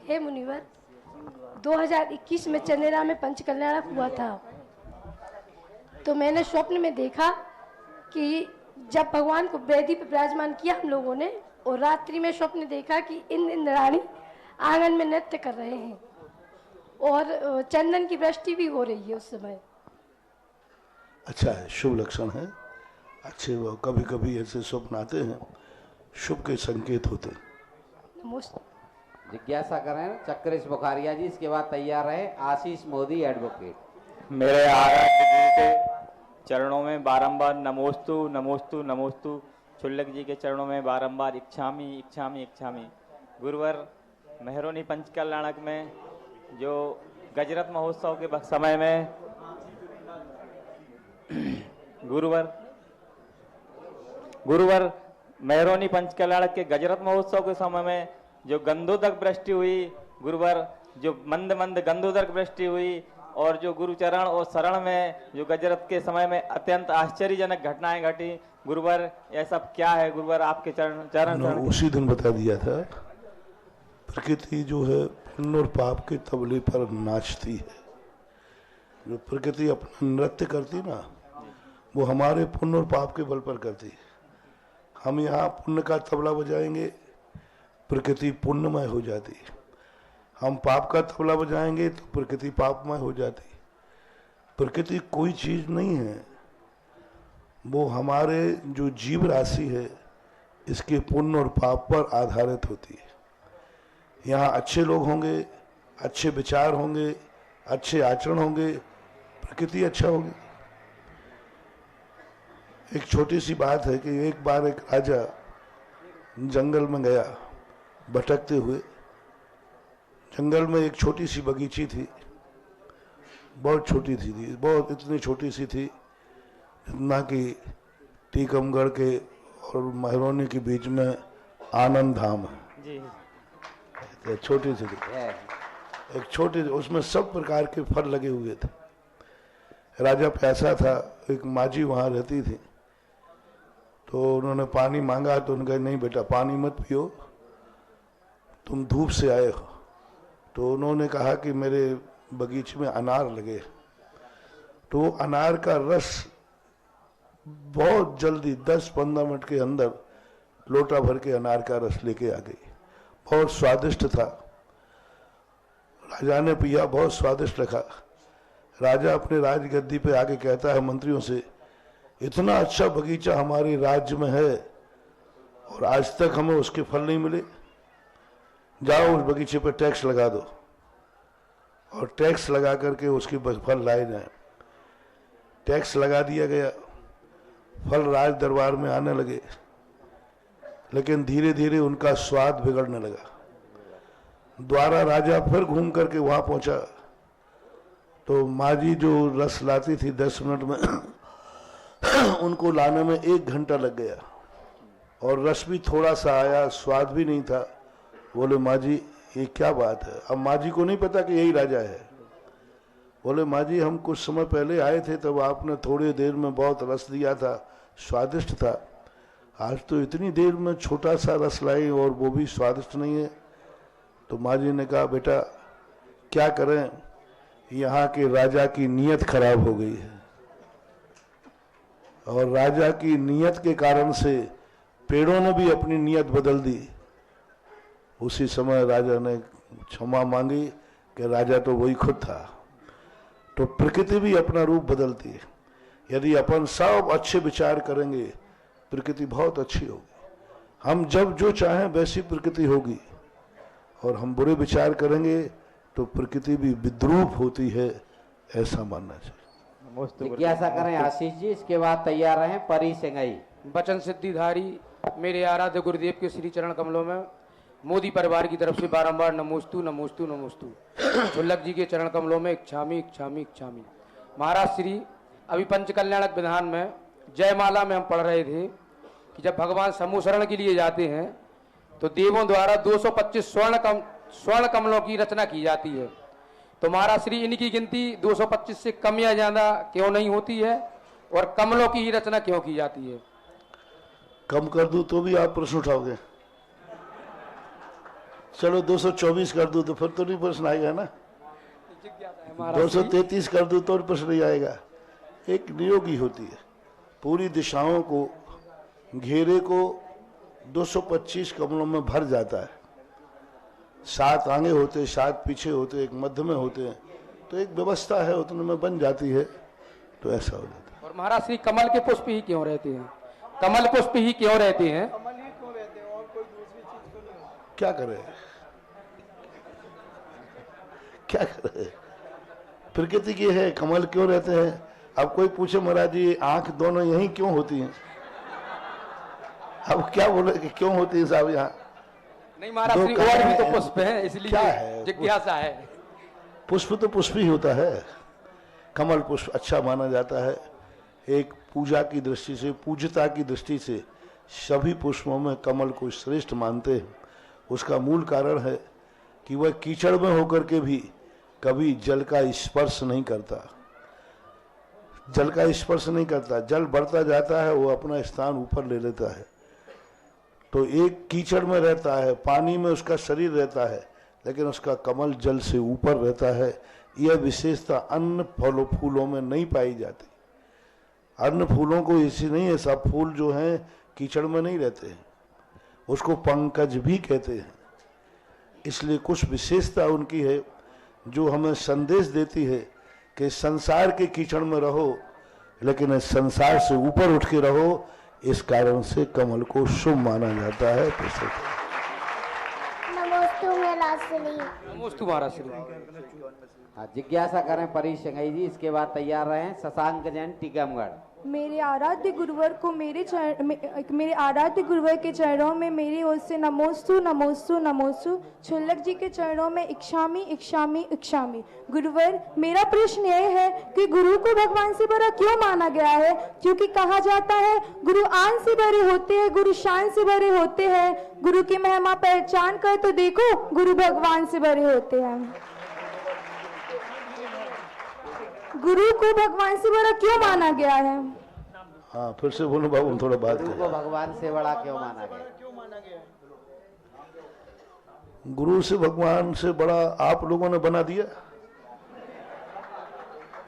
हे मुनिवर, 2021 में चंदेरा में पंचकल्याणक हुआ था, तो मैंने स्वप्न में देखा कि जब भगवान को वेदी पर विराजमान किया हम लोगों ने, और रात्रि में स्वप्न देखा कि इंद्राणी आंगन में नृत्य कर रहे हैं और चंदन की वृष्टि भी हो रही है उस समय। अच्छा है, शुभ लक्षण है, अच्छे। वो कभी कभी ऐसे स्वप्न आते हैं, शुभ के संकेत होते हैं। नमस्ते। जिज्ञासा करें चक्रेश बुखारिया जी, इसके बाद तैयार रहे आशीष मोदी एडवोकेट। मेरे आराध्य गुरु के चरणों में बारंबार नमोस्तु नमोस्तु नमोस्तु। क्षुल्लक जी के चरणों में बारंबार इच्छामि इच्छामि इच्छामि। गुरुवर, मेहरोनी पंचकल्याणक में जो गजरत महोत्सव के समय में गुरुवर मेहरोनी पंचकल्याणक के गजरत महोत्सव के समय में जो गंधोदक वृष्टि हुई, गुरुवर जो मंद मंद गंधोदक वृष्टि हुई, और जो गुरुचरण और शरण में जो गजरत के समय में अत्यंत आश्चर्यजनक घटनाएं घटी, गुरुवर यह सब क्या है? गुरुवर आपके चरण उसी दिन बता दिया था, प्रकृति जो है पुण्य और पाप के तबले पर नाचती है। जो प्रकृति अपना नृत्य करती ना, वो हमारे पुण्य और पाप के बल पर करती है। हम यहाँ पुण्य का तबला बजाएंगे, प्रकृति पुण्यमय हो जाती है। हम पाप का तबला बजाएंगे तो प्रकृति पापमय हो जाती है। प्रकृति कोई चीज नहीं है, वो हमारे जो जीव राशि है इसके पुण्य और पाप पर आधारित होती है। यहाँ अच्छे लोग होंगे, अच्छे विचार होंगे, अच्छे आचरण होंगे, प्रकृति अच्छा होगी। एक छोटी सी बात है कि एक बार एक राजा जंगल में गया भटकते हुए। जंगल में एक छोटी सी बगीची थी, बहुत छोटी थी, बहुत इतनी छोटी सी थी जितना कि टीकमगढ़ के और महरौनी के बीच में आनंद धाम है जी। तो छोटी सी थी, एक छोटी, उसमें सब प्रकार के फल लगे हुए थे। राजा प्यासा था, एक माजी वहाँ रहती थी, तो उन्होंने पानी मांगा तो उन्होंने कहा नहीं बेटा पानी मत पियो, तुम धूप से आए हो। तो उन्होंने कहा कि मेरे बगीचे में अनार लगे, तो अनार का रस बहुत जल्दी 10-15 मिनट के अंदर लोटा भर के अनार का रस लेके आ गई। बहुत स्वादिष्ट था, राजा ने पिया, बहुत स्वादिष्ट लगा। राजा अपने राजगद्दी पे आके कहता है मंत्रियों से, इतना अच्छा बगीचा हमारे राज्य में है और आज तक हमें उसके फल नहीं मिले, जाओ उस बगीचे पे टैक्स लगा दो। और टैक्स लगा करके उसके फल लाए जाए। टैक्स लगा दिया गया, फल राज दरबार में आने लगे, लेकिन धीरे धीरे उनका स्वाद बिगड़ने लगा। द्वारा राजा फिर घूम करके वहां पहुंचा तो माँ जी जो रस लाती थी 10 मिनट में उनको लाने में 1 घंटा लग गया और रस भी थोड़ा सा आया, स्वाद भी नहीं था। बोले माँ जी ये क्या बात है? अब माँ जी को नहीं पता कि यही राजा है। बोले माँ जी हम कुछ समय पहले आए थे तब आपने थोड़ी देर में बहुत रस दिया था, स्वादिष्ट था, आज तो इतनी देर में छोटा सा रस लाई और वो भी स्वादिष्ट नहीं है। तो माँ जी ने कहा बेटा क्या करें, यहाँ के राजा की नीयत खराब हो गई है और राजा की नीयत के कारण से पेड़ों ने भी अपनी नीयत बदल दी। उसी समय राजा ने क्षमा मांगी कि राजा तो वही खुद था। तो प्रकृति भी अपना रूप बदलती है। यदि अपन सब अच्छे विचार करेंगे प्रकृति बहुत अच्छी होगी। हम जब जो चाहें वैसी प्रकृति होगी और हम बुरे विचार करेंगे तो प्रकृति भी विद्रूप होती है, ऐसा मानना चाहिए। जिज्ञासा करें आशीष जी, इसके बाद तैयार रहें परी सिंगाई। वचन सिद्धिधारी मेरे आराध्य गुरुदेव के श्री चरण कमलों में मोदी परिवार की तरफ से बारंबार नमोस्तु नमोस्तु नमोस्तु। शुल्लक जी के चरण कमलों में इच्छामी इच्छामी इच्छामी। महाराज श्री अभी पंचकल्याणक विधान में जयमाला में हम पढ़ रहे थे कि जब भगवान समूशरण के लिए जाते हैं तो देवों द्वारा 225 स्वर्ण कमलों की रचना की जाती है। तो महाराज श्री इनकी गिनती 225 से कम या ज्यादा क्यों नहीं होती है और कमलों की ही रचना क्यों की जाती है? कम कर दूं तो भी आप प्रश्न उठाओगे? चलो 224 कर दूं तो फिर तो नहीं प्रश्न आएगा ना। 233 कर दूं तो प्रश्न नहीं आएगा। एक नियोगी होती है, पूरी दिशाओं को घेरे को 225 कमलों में भर जाता है। 7 आगे होते, 7 पीछे होते, एक मध्य में होते हैं, तो एक व्यवस्था है उतने में बन जाती है, तो ऐसा हो जाता है। और महाराज श्री कमल के पुष्प ही क्यों रहते हैं? कमल पुष्प ही क्यों रहते हैं? क्या करे, क्या करे, प्रकृति की है, कमल क्यों रहते हैं। अब कोई पूछे महाराज जी आंख दोनों यही क्यों होती हैं, अब क्या बोले कि क्यों होती है साहब यहाँ? नहीं महाराज श्री और भी तो पुष्प है, इसलिए जिज्ञासा है। पुष्प तो पुष्प ही होता है। कमल पुष्प अच्छा माना जाता है। एक पूजा की दृष्टि से, पूज्यता की दृष्टि से सभी पुष्पों में कमल को श्रेष्ठ मानते हैं। उसका मूल कारण है कि वह कीचड़ में होकर के भी कभी जल का स्पर्श नहीं करता, जल का स्पर्श नहीं करता। जल बढ़ता जाता है, वो अपना स्थान ऊपर ले लेता है। तो एक कीचड़ में रहता है, पानी में उसका शरीर रहता है, लेकिन उसका कमल जल से ऊपर रहता है। यह विशेषता अन्य फलों फूलों में नहीं पाई जाती। अन्य फूलों को ऐसी नहीं है, सब फूल जो हैं कीचड़ में नहीं रहते हैं, उसको पंकज भी कहते हैं। इसलिए कुछ विशेषता उनकी है जो हमें संदेश देती है कि संसार के कीचड़ में रहो लेकिन संसार से ऊपर उठ के रहो। इस कारण से कमल को शुभ माना जाता है। नमोस्तु महाराज श्री। जिज्ञासा करें परी सिंगाई जी, इसके बाद तैयार रहें शशांक जैन टीकमगढ़। मेरे आराध्य गुरुवर को मेरे आराध्य गुरुवर के चरणों में मेरी ओर से नमोस्तु नमोस्तु नमोस्तु। छुल्लक जी के चरणों में इक्षामी इक्षामी इक्षामी। गुरुवर, मेरा प्रश्न यह है कि गुरु को भगवान से बड़ा क्यों माना गया है? क्योंकि कहा जाता है गुरु आन से बड़े होते हैं, गुरु शान से बड़े होते हैं। गुरु की महिमा पहचान कर तो देखो, गुरु भगवान से बड़े होते हैं। गुरु को भगवान से बड़ा क्यों माना गया है? हाँ, फिर से बोलो बाबू, थोड़ा बात गुरु को भगवान से बड़ा क्यों माना गया? गुरु से भगवान से बड़ा आप लोगों ने बना दिया।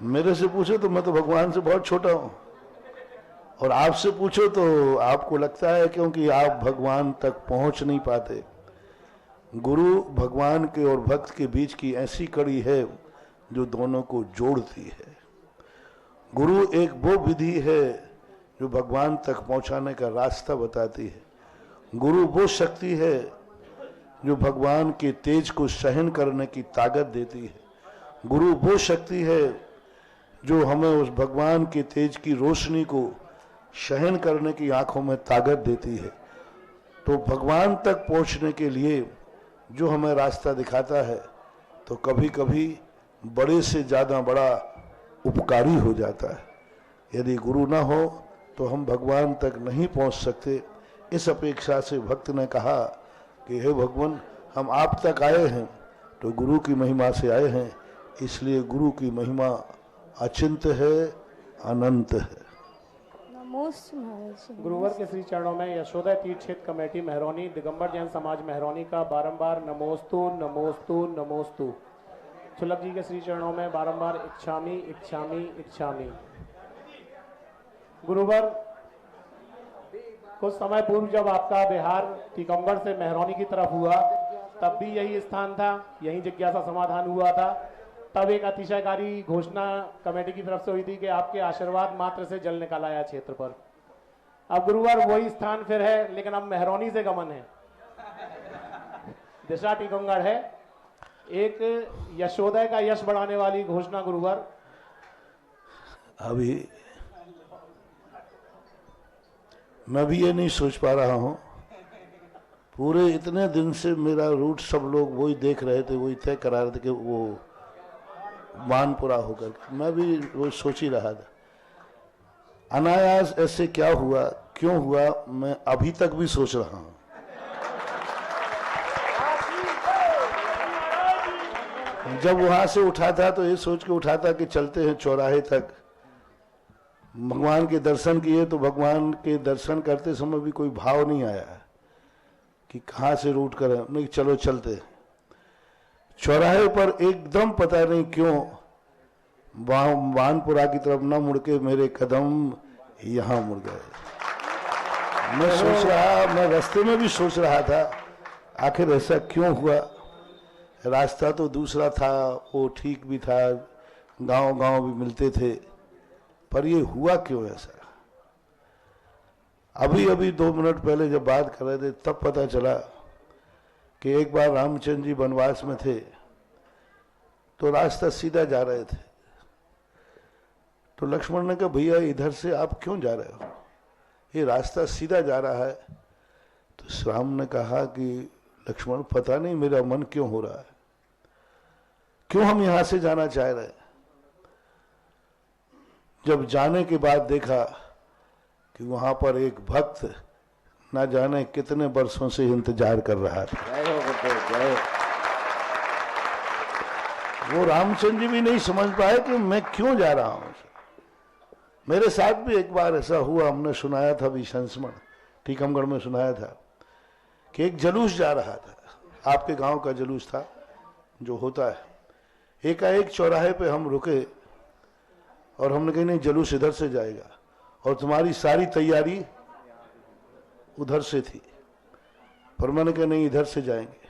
मेरे से पूछो तो मैं तो भगवान से बहुत छोटा हूं, और आपसे पूछो तो आपको लगता है क्योंकि आप भगवान तक पहुंच नहीं पाते। गुरु भगवान के और भक्त के बीच की ऐसी कड़ी है जो दोनों को जोड़ती है। गुरु एक वो विधि है जो भगवान तक पहुंचाने का रास्ता बताती है। गुरु वो शक्ति है जो भगवान के तेज को सहन करने की ताकत देती है। गुरु वो शक्ति है जो हमें उस भगवान के तेज की रोशनी को सहन करने की आंखों में ताकत देती है। तो भगवान तक पहुंचने के लिए जो हमें रास्ता दिखाता है, तो कभी कभी बड़े से ज्यादा बड़ा उपकारी हो जाता है। यदि गुरु ना हो तो हम भगवान तक नहीं पहुंच सकते। इस अपेक्षा से भक्त ने कहा कि हे भगवान, हम आप तक आए हैं तो गुरु की महिमा से आए हैं, इसलिए गुरु की महिमा अचिंत है, अनंत है। गुरुवर के श्री चरणों में यशोदा तीर्थ क्षेत्र कमेटी मेहरौनी, दिगंबर जैन समाज मेहरौनी का बारंबार नमोस्तु नमोस्तु नमोस्तु। छुल्लक जी के श्री चरणों में बारंबार इच्छामी इच्छामी इच्छामी। गुरुवर, कुछ समय पूर्व जब आपका बिहार टीकमगढ़ से मेहरौनी की तरफ हुआ, तब भी यही स्थान था, यही जिज्ञासा समाधान हुआ था। तब एक अतिशयकारी घोषणा कमेटी की तरफ से हुई थी कि आपके आशीर्वाद मात्र से जल निकाला है क्षेत्र पर। अब गुरुवर वही स्थान फिर है, लेकिन अब मेहरौनी से गमन है, दिशा टीकमगढ़ है। एक यशोदय का यश बढ़ाने वाली घोषणा गुरुवर। अभी मैं भी ये नहीं सोच पा रहा हूं। पूरे इतने दिन से मेरा रूट सब लोग वही देख रहे थे, वही तय करा रहे थे कि वो मानपुरा होकर, मैं भी वो सोच ही रहा था। अनायास ऐसे क्या हुआ, क्यों हुआ, मैं अभी तक भी सोच रहा हूं। जब वहां से उठा था तो ये सोच के उठा था कि चलते हैं चौराहे तक, भगवान के दर्शन किए। तो भगवान के दर्शन करते समय भी कोई भाव नहीं आया कि कहाँ से रूट करें, नहीं चलो चलते। चौराहे पर एकदम पता नहीं क्यों वानपुरा की तरफ न मुड़ के मेरे कदम यहाँ मुड़ गए। मैं सोच रहा, मैं रास्ते में भी सोच रहा था आखिर ऐसा क्यों हुआ। रास्ता तो दूसरा था, वो ठीक भी था, गांव गांव भी मिलते थे, पर ये हुआ क्यों ऐसा। अभी अभी 2 मिनट पहले जब बात कर रहे थे तब पता चला कि एक बार रामचंद्र जी वनवास में थे तो रास्ता सीधा जा रहे थे। तो लक्ष्मण ने कहा, भैया इधर से आप क्यों जा रहे हो, ये रास्ता सीधा जा रहा है। तो राम ने कहा कि लक्ष्मण, पता नहीं मेरा मन क्यों हो रहा है, क्यों हम यहां से जाना चाह रहे हैं। जब जाने के बाद देखा कि वहां पर एक भक्त ना जाने कितने वर्षों से इंतजार कर रहा था। वो रामचंद्र जी भी नहीं समझ पाए कि मैं क्यों जा रहा हूं। मेरे साथ भी एक बार ऐसा हुआ, हमने सुनाया था भी संस्मरण टीकमगढ़ में सुनाया था कि एक जुलूस जा रहा था, आपके गांव का जुलूस था जो होता है। एकाएक चौराहे पे हम रुके और हमने कहा नहीं जुलूस इधर से जाएगा और तुम्हारी सारी तैयारी उधर से थी, पर मैंने कहा नहीं इधर से जाएंगे।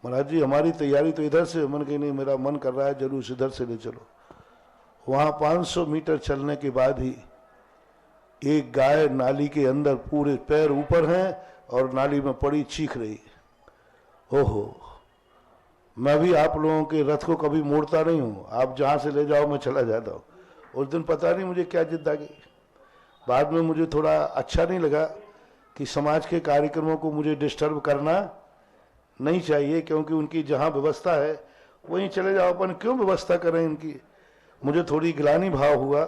महाराज जी हमारी तैयारी तो इधर से, मैंने कहा नहीं मेरा मन कर रहा है जुलूस इधर से ले चलो। वहां 500 मीटर चलने के बाद ही एक गाय नाली के अंदर पूरे पैर ऊपर हैं और नाली में पड़ी चीख रही है। ओहो, मैं भी आप लोगों के रथ को कभी मोड़ता नहीं हूं, आप जहां से ले जाओ मैं चला जाता हूं। उस दिन पता नहीं मुझे क्या जिद आ गई। बाद में मुझे थोड़ा अच्छा नहीं लगा कि समाज के कार्यक्रमों को मुझे डिस्टर्ब करना नहीं चाहिए, क्योंकि उनकी जहाँ व्यवस्था है वहीं चले जाओ, अपन क्यों व्यवस्था करें इनकी। मुझे थोड़ी गिलानी भाव हुआ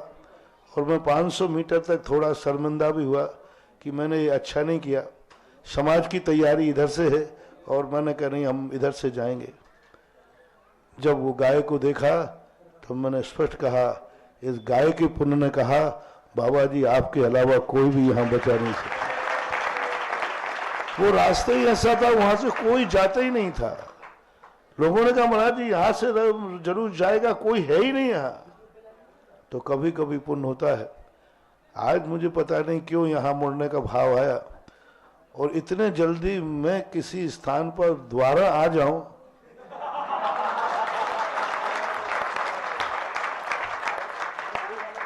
और मैं 500 मीटर तक थोड़ा शर्मिंदा भी हुआ कि मैंने ये अच्छा नहीं किया। समाज की तैयारी इधर से है और मैंने कहा नहीं, हम इधर से जाएंगे। जब वो गाय को देखा तो मैंने स्पष्ट कहा, इस गाय के पुण्य ने कहा, बाबा जी आपके अलावा कोई भी यहाँ बचा नहीं सकता। वो रास्ते ही ऐसा था, वहां से कोई जाता ही नहीं था। लोगों ने कहा महाराज जी यहाँ से जरूर जाएगा, कोई है ही नहीं यहाँ। तो कभी कभी पुण्य होता है। आज मुझे पता नहीं क्यों यहाँ मुड़ने का भाव आया और इतने जल्दी मैं किसी स्थान पर दोबारा आ जाऊं।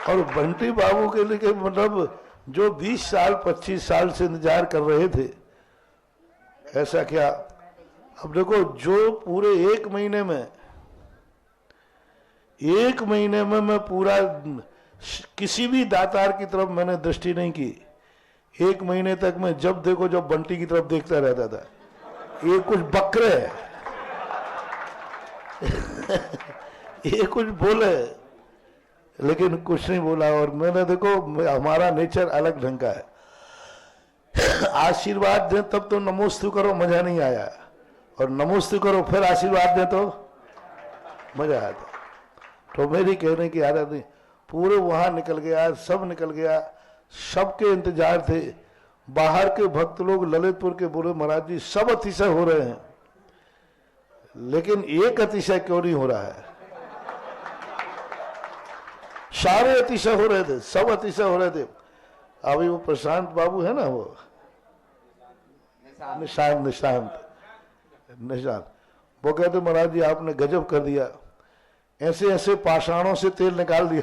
और बंटी बाबू के लिए मतलब जो 20 साल 25 साल से इंतजार कर रहे थे, ऐसा क्या। अब देखो, जो पूरे एक महीने में मैं पूरा किसी भी दातार की तरफ मैंने दृष्टि नहीं की। एक महीने तक मैं जब देखो जब बंटी की तरफ देखता रहता था, ये कुछ बकरे है ये कुछ बोले, लेकिन कुछ नहीं बोला। और मैंने देखो, हमारा नेचर अलग ढंग का है। आशीर्वाद दें तब तो नमोस्तु करो, मजा नहीं आया, और नमोस्तु करो फिर आशीर्वाद दें तो मजा आता। तो मेरी कहने की आदत नहीं, पूरे वहां निकल गया, सब निकल गया, सबके इंतजार थे। बाहर के भक्त लोग ललितपुर के बोले महाराज जी सब अतिशय हो रहे हैं, लेकिन एक अतिशय क्यों नहीं हो रहा है। सारे अतिशय हो रहे थे, सब अतिशय हो रहे थे। अभी वो प्रशांत बाबू है ना, वो निशांत, वो कहते महाराज जी आपने गजब कर दिया, ऐसे ऐसे पाषाणों से तेल निकाल दिया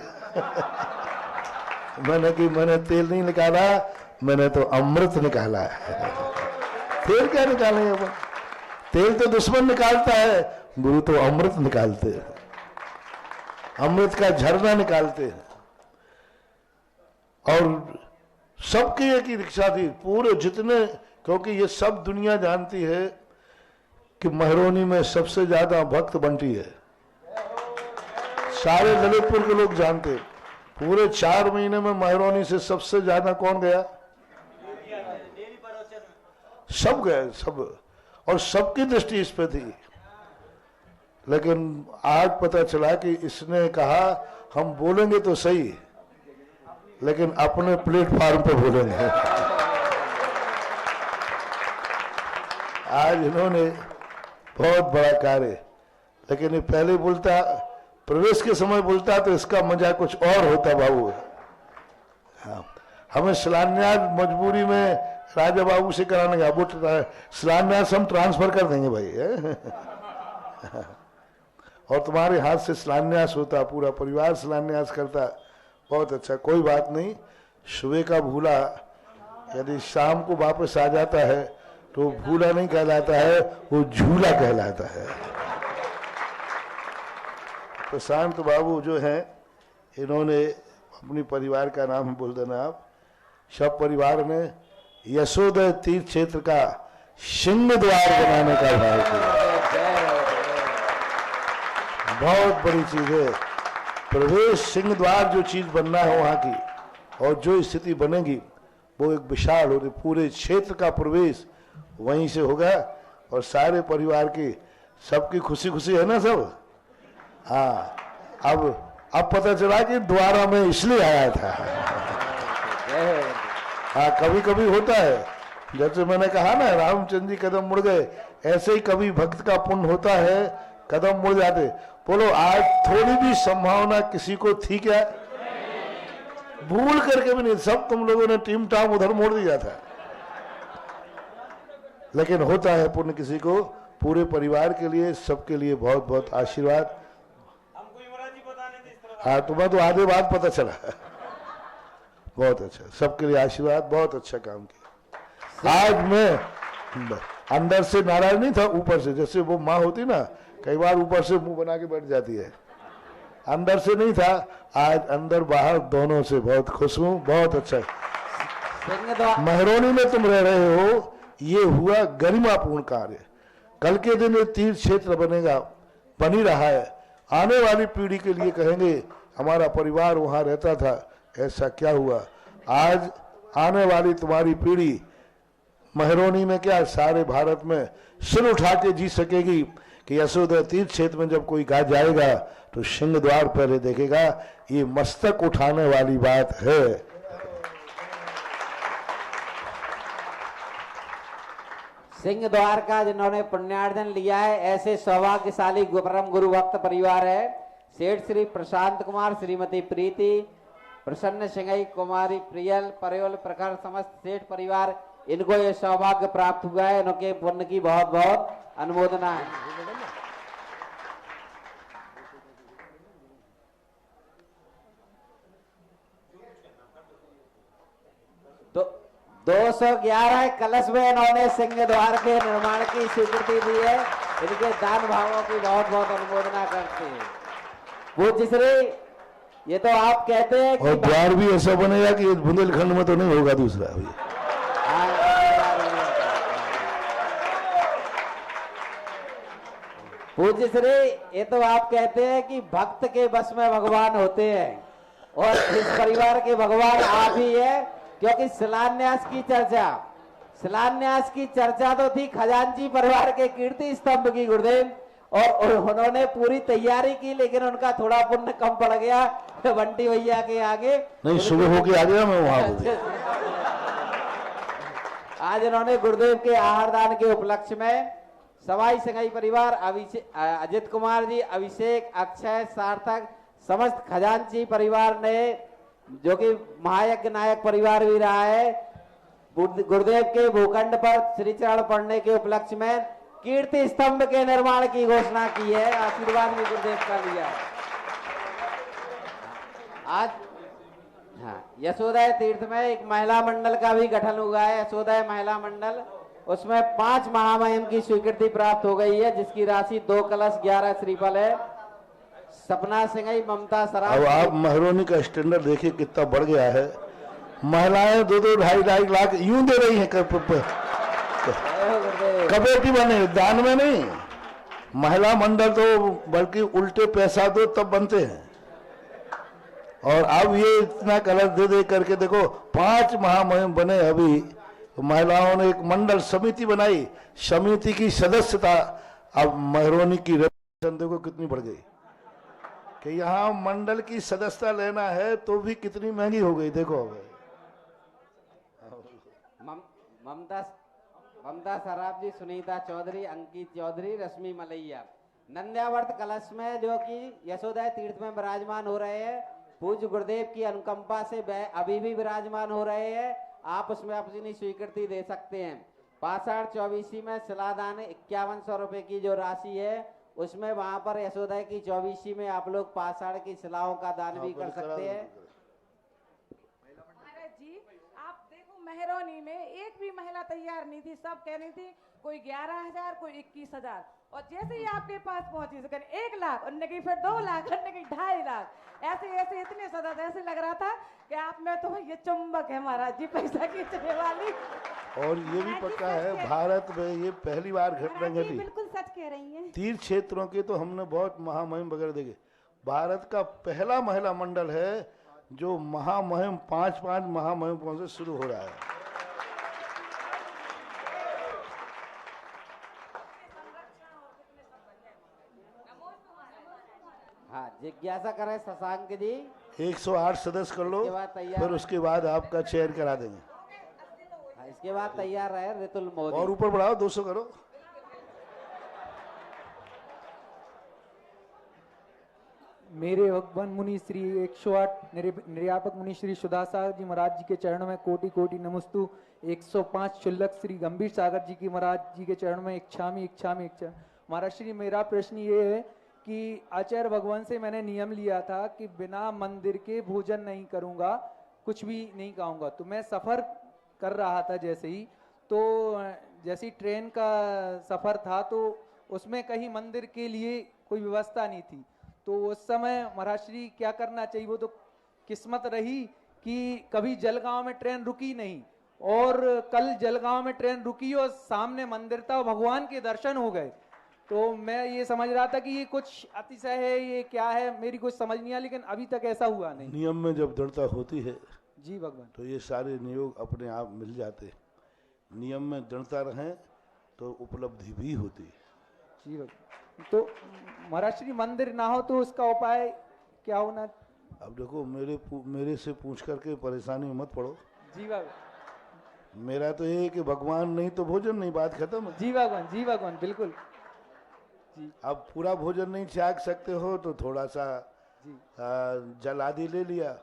मैंने तेल नहीं निकाला, मैंने तो अमृत निकाला है। तेल क्या निकालेंगे अपन, तेल तो दुश्मन निकालता है, गुरु तो अमृत निकालते हैं, अमृत का झरना निकालते हैं। और सबकी एक ही दीक्षा थी, पूरे जितने, क्योंकि ये सब दुनिया जानती है कि महरौनी में सबसे ज्यादा भक्त बंटी है। सारे ललितपुर के लोग जानते, पूरे 4 महीने में महरौनी से सबसे ज्यादा कौन गया, सब गए, सब। और सबकी दृष्टि इस पे थी। लेकिन आज पता चला कि इसने कहा हम बोलेंगे तो सही, लेकिन अपने प्लेटफॉर्म पे बोलेंगे। आज इन्होंने बहुत बड़ा कार्य, लेकिन ये पहले बोलता, प्रवेश के समय बोलता तो इसका मजा कुछ और होता बाबू। हाँ, हमें शिलान्यास मजबूरी में राजा बाबू से कराने का, वो शिलान्यास हम ट्रांसफर कर देंगे भाई और तुम्हारे हाथ से शिलान्यास होता, पूरा परिवार शिलान्यास करता, बहुत अच्छा। कोई बात नहीं, सुबह का भूला यदि शाम को वापस आ जाता है तो भूला नहीं कहलाता है, वो झूला कहलाता है। प्रशांत बाबू जो हैं, इन्होंने अपनी परिवार का नाम बोल देना आप, सब परिवार ने यशोदय तीर्थ क्षेत्र का सिंह द्वार बनाने का भाव किया। बहुत बड़ी चीज है प्रवेश सिंह द्वार, जो चीज बनना है वहां की, और जो स्थिति बनेगी वो एक विशाल होगी। पूरे क्षेत्र का प्रवेश वहीं से होगा और सारे परिवार की सबकी खुशी खुशी है ना सब। हाँ, अब पता चला कि द्वारा में इसलिए आया था। हाँ, कभी कभी होता है, जैसे मैंने कहा ना रामचंद्र जी कदम मुड़ गए, ऐसे ही कभी भक्त का पुण्य होता है, कदम मुड़ जाते। बोलो आज थोड़ी भी संभावना किसी को थी क्या? भूल करके भी नहीं, सब तुम लोगों ने टीम टाम उधर मोड़ दिया था। लेकिन होता है पुण्य किसी को, पूरे परिवार के लिए, सबके लिए बहुत बहुत आशीर्वाद। हाँ, तुम्हें तो आधे बाद पता चला बहुत अच्छा, सबके लिए आशीर्वाद, बहुत अच्छा काम किया। आज मैं अंदर से नाराज नहीं था, ऊपर से, जैसे वो माँ होती ना, कई बार ऊपर से मुंह बना के बैठ जाती है, अंदर से नहीं था, आज अंदर बाहर दोनों से बहुत खुश हूँ, बहुत अच्छा। महरौनी में तुम रह रहे हो, ये हुआ गरिमापूर्ण कार्य। कल के दिन ये तीर्थ क्षेत्र बनेगा, बनी रहा है। आने वाली पीढ़ी के लिए कहेंगे हमारा परिवार वहां रहता था, ऐसा क्या हुआ। आज आने वाली तुम्हारी पीढ़ी महरौनी में क्या सारे भारत में सिर उठा के जी सकेगी कि यशोदा तीर्थ क्षेत्र में जब कोई गा जाएगा तो सिंह द्वार पहले देखेगा। ये मस्तक उठाने वाली बात है। सिंह द्वार का जिन्होंने पुण्यार्जन लिया है, ऐसे सौभाग्यशाली परम गुरु भक्त परिवार है। सेठ श्री प्रशांत कुमार, श्रीमती प्रीति, प्रसन्न सिंह, कुमारी प्रियल, परयोल प्रखर, समस्त सेठ परिवार, इनको ये सौभाग्य प्राप्त हुआ है। इनके पुण्य की बहुत बहुत अनुमोदना है। तो 211 कलश में इन्होंने सिंह द्वार के निर्माण की स्वीकृति दी है। इनके दान भावों की बहुत बहुत अनुमोदना करते हैं। पूज्य श्री, ये तो आप कहते हैं और द्वार भी ऐसा बनेगा कि बुंदेलखंड में तो नहीं होगा दूसरा भी। पूज्य श्री, ये तो आप कहते हैं कि भक्त के बस में भगवान होते हैं, और इस परिवार के भगवान आप ही है। क्योंकि शिलान्यास की चर्चा तो थी खजांची परिवार के कीर्ति स्तंभ की गुरुदेव, और उन्होंने पूरी तैयारी की, लेकिन उनका थोड़ा पुण्य कम पड़ गया बंटी भैया के आगे। नहीं, सुबह होके आ गया मैं वहां। आज इन्होंने गुरुदेव के आहार दान के उपलक्ष्य में सवाई संगाई परिवार, अजित कुमार जी, अभिषेक, अक्षय, सार्थक, समस्त खजांची परिवार ने, जो कि महायज्ञ नायक परिवार भी रहा है, गुरुदेव के भूखंड पर श्री चरण पढ़ने के उपलक्ष्य में कीर्ति स्तंभ के निर्माण की घोषणा की है। आशीर्वाद भी गुरुदेव का लिया है। आज यशोदय तीर्थ में एक महिला मंडल का भी गठन हुआ है, यशोदय महिला मंडल। उसमें 5 महामहिम की स्वीकृति प्राप्त हो गई है, जिसकी राशि 2 कलश 11 श्रीफल है। सपना सिंह, ममता सराफ। अब आप महरौनी का स्टैंडर्ड देखिए कितना बढ़ गया है। महिलाएं 2-2, 2.5 लाख यूं दे रही हैं। कमेटी बने, दान में नहीं। महिला मंडल तो बल्कि उल्टे पैसा दो तब बनते हैं। और अब ये इतना कलश दे दे करके देखो 5 महामहिम बने। अभी महिलाओं ने एक मंडल समिति बनाई, समिति की सदस्यता। अब महरौनी की रेपुटेशन देखो कितनी बढ़ गई कि यहाँ मंडल की सदस्यता लेना है तो भी कितनी महंगी हो गई। देखो ममता सराफ जी, सुनीता चौधरी, अंकित चौधरी, रश्मि मलैया। नंद्यावर्त कलश में जो कि यशोदय तीर्थ में विराजमान हो रहे हैं, पूज्य गुरुदेव की अनुकंपा से अभी भी विराजमान हो रहे हैं। आप उसमें अपनी स्वीकृति दे सकते हैं। पाषाण 24 में शिलादान 5100 रुपए की जो राशि है, उसमें वहां पर यशोदय की 24 में आप लोग पाषाण की शिलाओं का दान भी कर सकते हैं। जी, आप देखो महरौनी में एक भी महिला तैयार नहीं थी। सब कह रही थी कोई 11,000, कोई 21,000, और जैसे ही आपके पास पहुंची तो 1 लाख, उनने की फिर 2 लाख, उनने की 2.5 लाख, ऐसे ऐसे इतने सदस्य, ऐसे लग रहा था कि आप में तो ये चुंबक है महाराज जी, पैसा खींचने वाली। और ये भी पक्का है, भारत में ये पहली बार घटना घटी। बिल्कुल सच कह रही हैं। तीर्थ क्षेत्रों के तो हमने बहुत महामहिम वगैरह देखे। भारत का पहला महिला मंडल है जो महामहिम 5 महामहिमों से शुरू हो रहा है। हाँ, जिज्ञासा करें शशांक जी। 108 सदस्य कर लो, फिर उसके बाद आपका चयन करा देंगे। इसके बाद तैयार रहे ऋतुल मोदी। और ऊपर बढ़ाओ, 200 करो। मेरे भगवान मुनि श्री 108 निर्यापक मुनि श्री सुदासा जी महाराज जी के चरणों में कोटि कोटि नमस्तु। 105 शुल्लक श्री गंभीर सागर जी की महाराज जी के चरणों में इच्छामी इच्छामी इच्छा। महाराज श्री, मेरा प्रश्न ये है कि आचार्य भगवान से मैंने नियम लिया था कि बिना मंदिर के भोजन नहीं करूंगा, कुछ भी नहीं खाऊंगा। तो मैं सफर कर रहा था, जैसे ही जैसी ट्रेन का सफर था तो उसमें कहीं मंदिर के लिए कोई व्यवस्था नहीं थी। तो उस समय महाराज श्री क्या करना चाहिए? वो तो किस्मत रही कि कभी जलगांव में ट्रेन रुकी नहीं, और कल जलगांव में ट्रेन रुकी और सामने मंदिर था, भगवान के दर्शन हो गए। तो मैं ये समझ रहा था कि ये कुछ अतिशय है, ये क्या है, मेरी कुछ समझ नहीं आया, लेकिन अभी तक ऐसा हुआ नहीं। नियम में जब दृढ़ता होती है जी भगवान, तो ये सारे नियोग अपने आप मिल जाते हैं। नियम में दृढ़ता रहें तो उपलब्धि भी होती है। जी भगवान। तो महाराज श्री मंदिर ना हो तो उसका उपाय क्या होना? अब देखो, मेरे से पूछ करके परेशानी में मत पड़ो। जी भगवान। मेरा तो ये है कि भगवान नहीं तो भोजन नहीं, बात खत्म है। जी भगवान, जी भगवान, बिल्कुल जी। अब पूरा भोजन नहीं त्याग सकते हो तो थोड़ा सा जल आदि ले लिया,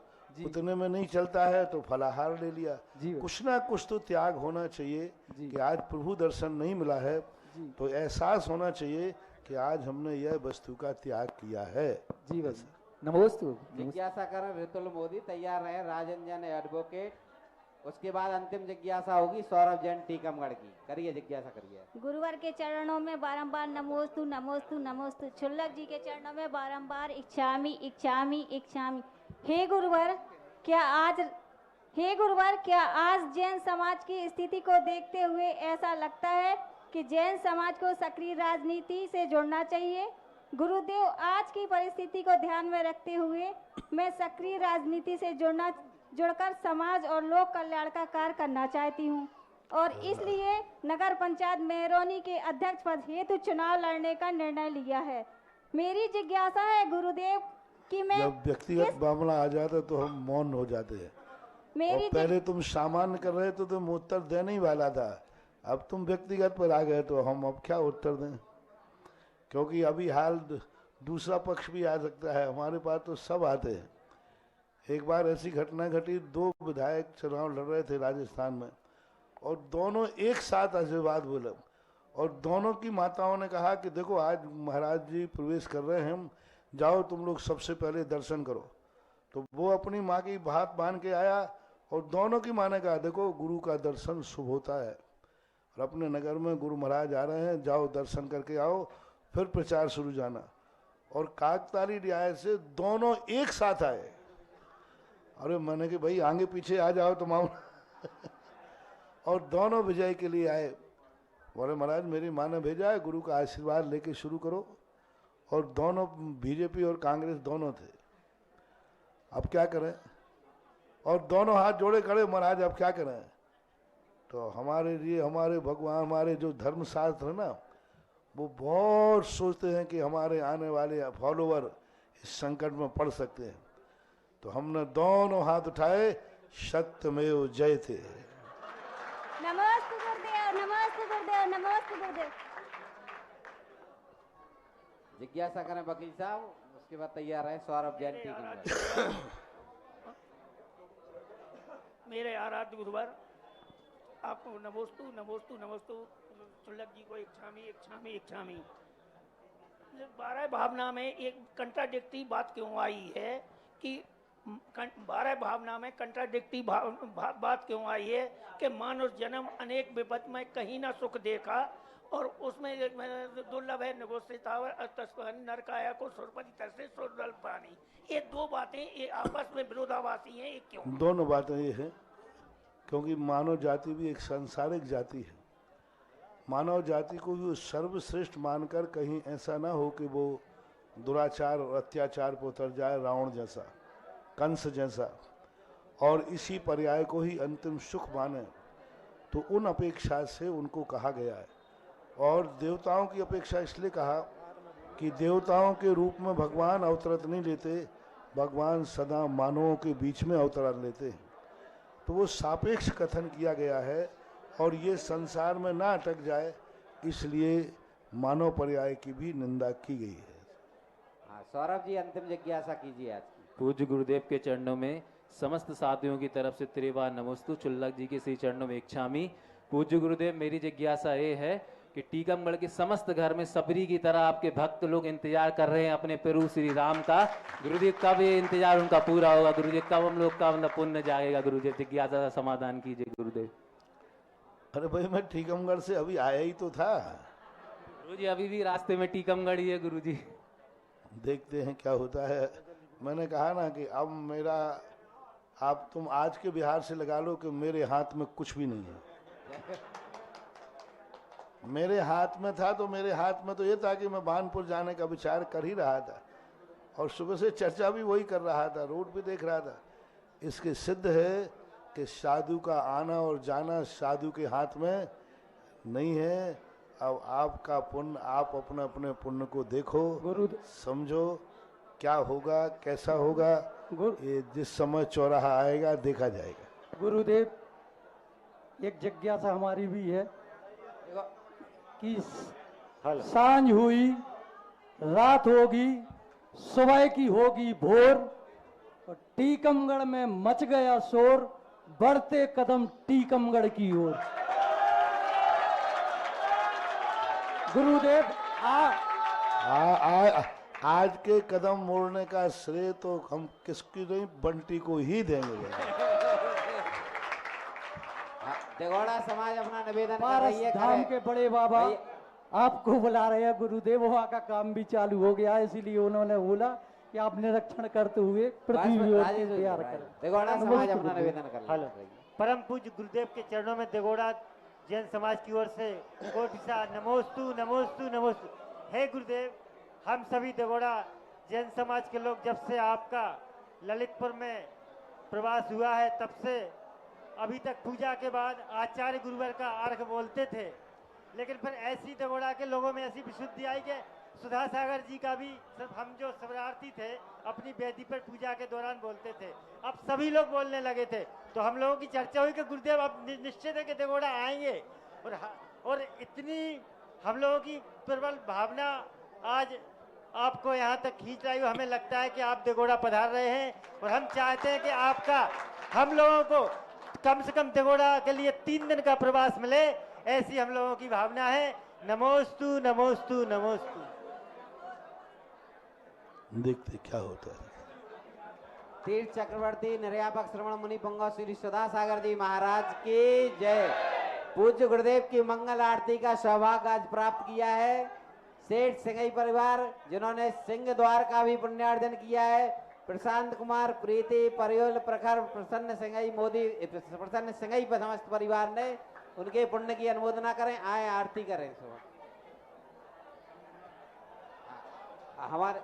उतने में नहीं चलता है तो फलाहार ले लिया। कुछ ना कुछ तो त्याग होना चाहिए कि आज प्रभु दर्शन नहीं मिला है तो एहसास होना चाहिए कि आज हमने यह वस्तु का त्याग किया है। जी बस, नमोस्तु। जिज्ञासा करें ऋतुल मोदी, तैयार रहे राजन एडवोकेट। उसके बाद अंतिम जिज्ञासा होगी सौरभ जैन टीकमगढ़ की। करिए जिज्ञासा करिए। गुरुवर के चरणों में बारंबार नमोस्तु नमोस्तु नमोस्तु। क्षुल्लक जी के चरणों में बारंबार इच्छामि इच्छामि इच्छामि। हे गुरुवर, क्या आज जैन समाज की स्थिति को देखते हुए ऐसा लगता है कि जैन समाज को सक्रिय राजनीति से जुड़ना चाहिए? गुरुदेव, आज की परिस्थिति को ध्यान में रखते हुए मैं सक्रिय राजनीति से जुड़कर समाज और लोक कल्याण का कार्य करना चाहती हूँ और इसलिए नगर पंचायत मेहरौनी के अध्यक्ष पद हेतु चुनाव लड़ने का निर्णय लिया है। मेरी जिज्ञासा है गुरुदेव कि मैं जब व्यक्तिगत मामला आ जाता है तो हम मौन हो जाते हैं। और पहले तुम सामान्य कर रहे तो तुम उत्तर देने ही वाला था, अब तुम व्यक्तिगत पर आ गए तो हम अब क्या उत्तर दें? क्योंकि अभी हाल दूसरा पक्ष भी आ सकता है, हमारे पास तो सब आते हैं। एक बार ऐसी घटना घटी, 2 विधायक चुनाव लड़ रहे थे राजस्थान में और दोनों एक साथ आशीर्वाद बोले और दोनों की माताओं ने कहा कि देखो आज महाराज जी प्रवेश कर रहे हैं, हम जाओ तुम लोग सबसे पहले दर्शन करो। तो वो अपनी माँ की बात मान के आया और दोनों की माँ ने कहा देखो गुरु का दर्शन शुभ होता है और अपने नगर में गुरु महाराज आ रहे हैं, जाओ दर्शन करके आओ, फिर प्रचार शुरू जाना। और काकताली रियायत से दोनों एक साथ आए। अरे मैंने कि भाई आगे पीछे आ जाओ तो मामला और दोनों विजय के लिए आए। बोले महाराज मेरी माँ ने भेजा है, गुरु का आशीर्वाद लेके शुरू करो। और दोनों बीजेपी और कांग्रेस दोनों थे, अब क्या करें? और दोनों हाथ जोड़े खड़े, महाराज अब क्या करें? तो हमारे लिए हमारे भगवान, हमारे जो धर्मशास्त्र है ना, वो बहुत सोचते हैं कि हमारे आने वाले फॉलोवर इस संकट में पड़ सकते हैं। तो हमने दोनों हाथ उठाए, सत्यमेव जयते। नमस्ते गुरुदेव, नमस्ते गुरुदेव, नमस्ते गुरुदेव। जिज्ञासा करें वकील साहब, उसके बाद तैयार है सौरभ जैन टीकमगढ़। मेरे आराध्य गुरुवर, आपको नमोस्तु नमोस्तु नमोस्तु। क्षुल्लक जी को इच्छामि इच्छामि इच्छामि। 12 भावना में एक कंट्राडिक्टी बात क्यों आई है कि 12 भावना में कंट्राडिक्टी बात क्यों आई है कि मानुष जन्म अनेक विपद में कहीं ना सुख देखा और उसमें दुर्लभ है नरकाया को सुरपति तरसे सुरल पानी। ये 2 बातें ये आपस में विरोधाभासी हैं, ये क्यों? दोनों बातें ये है क्योंकि मानव जाति भी एक सांसारिक जाति है। मानव जाति को भी सर्वश्रेष्ठ मानकर कहीं ऐसा ना हो कि वो दुराचार और अत्याचार पर उतर जाए, रावण जैसा, कंस जैसा, और इसी पर्याय को ही अंतिम सुख माने। तो उन अपेक्षा से उनको कहा गया है। और देवताओं की अपेक्षा इसलिए कहा कि देवताओं के रूप में भगवान अवतरत नहीं लेते, भगवान सदा मानवों के बीच में अवतरण लेते हैं। तो वो सापेक्ष कथन किया गया है और ये संसार में ना अटक जाए, इसलिए मानव पर्याय की भी निंदा की गई है। हाँ, सौरभ जी अंतिम जिज्ञासा कीजिए आज की। पूज्य गुरुदेव के चरणों में समस्त साथियों की तरफ से त्रिवार नमोस्तु। क्षुल्लक जी के श्री चरणों में इच्छामि। पूज्य गुरुदेव, मेरी जिज्ञासा ये है कि टीकमगढ़ के समस्त घर में सबरी की तरह आपके भक्त लोग इंतजार कर रहे हैं अपने प्रभु श्री राम का। गुरुदेव कब ये इंतजार उनका पूरा होगा? गुरुदेव कब हम लोग का मतलब पुण्य जाएगा? गुरुदेव जिज्ञासा का समाधान कीजिए गुरुदेव। अरे भाई मैं टीकमगढ़ से अभी आया ही तो था। गुरुजी अभी भी रास्ते में टीकमगढ़ ही है गुरुजी। देखते हैं क्या होता है। मैंने कहा ना कि अब मेरा, आप तुम आज के बिहार से लगा लो कि मेरे हाथ में कुछ भी नहीं है। मेरे हाथ में था तो मेरे हाथ में तो ये था कि मैं बानपुर जाने का विचार कर ही रहा था और सुबह से चर्चा भी वही कर रहा था, रोड भी देख रहा था। इसके सिद्ध है कि साधु का आना और जाना साधु के हाथ में नहीं है। अब आपका पुण्य, आप अपने अपने पुण्य को देखो, समझो क्या होगा कैसा होगा, ये जिस समय चौराहा आएगा देखा जाएगा। गुरुदेव, एक जिज्ञासा हमारी भी है कि सांझ हुई, रात होगी, सुबह की होगी भोर, और टीकमगढ़ में मच गया शोर, बढ़ते कदम टीकमगढ़ की ओर। गुरुदेव, आज के कदम मोड़ने का श्रेय तो हम किसकी नहीं, बंटी को ही देंगे। देगौड़ा समाज अपना निवेदन कर पारस रही है। धाम के बड़े बाबा आपको बुला रहे हैं गुरुदेव, वहाँ का काम भी चालू हो गया है, इसीलिए उन्होंने बोला कि आप निरीक्षण करते हुए पृथ्वी तैयार करें। देगौड़ा समाज अपना निवेदन कर हेलो, परम पूज्य गुरुदेव के चरणों में देगौड़ा जैन समाज की ओर से कोटि सा नमोस्तु नमोस्तु नमोस्तु। हे गुरुदेव, हम सभी देगौड़ा जैन समाज के लोग जब से आपका ललितपुर में प्रवास हुआ है तब से अभी तक पूजा के बाद आचार्य गुरुवर का अर्घ बोलते थे, लेकिन फिर ऐसी देगौड़ा के लोगों में ऐसी विशुद्धि आई कि सुधा सागर जी का भी हम जो शरणार्थी थे अपनी वेदी पर पूजा के दौरान बोलते थे, अब सभी लोग बोलने लगे थे। तो हम लोगों की चर्चा हुई कि गुरुदेव अब निश्चित है कि देगौड़ा आएंगे, और इतनी हम लोगों की प्रबल भावना आज आपको यहाँ तक खींच रही हो। हमें लगता है कि आप देगौड़ा पधार रहे हैं और हम चाहते हैं कि आपका हम लोगों को कम से कम देगौड़ा के लिए 3 दिन का प्रवास मिले, ऐसी हम लोगों की भावना है। नमोस्तु नमोस्तु नमोस्तु। देखते क्या होता है। तीर्थ चक्रवर्ती निर्यापक श्रवण मुनि पंगो श्री सुधा सागर जी महाराज की जय। पूज्य गुरुदेव की मंगल आरती का सौभाग्य आज प्राप्त किया है सेठ सिंघई परिवार, जिन्होंने सिंह द्वार का भी पुण्यार्जन किया है। प्रशांत कुमार, प्रीति, परियोल, प्रखर, प्रसन्न सिंघई, मोदी, प्रसन्न सिंघई पर समस्त परिवार ने उनके पुण्य की अनुमोदना करें। आए आरती करें। हमारे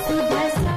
सुधा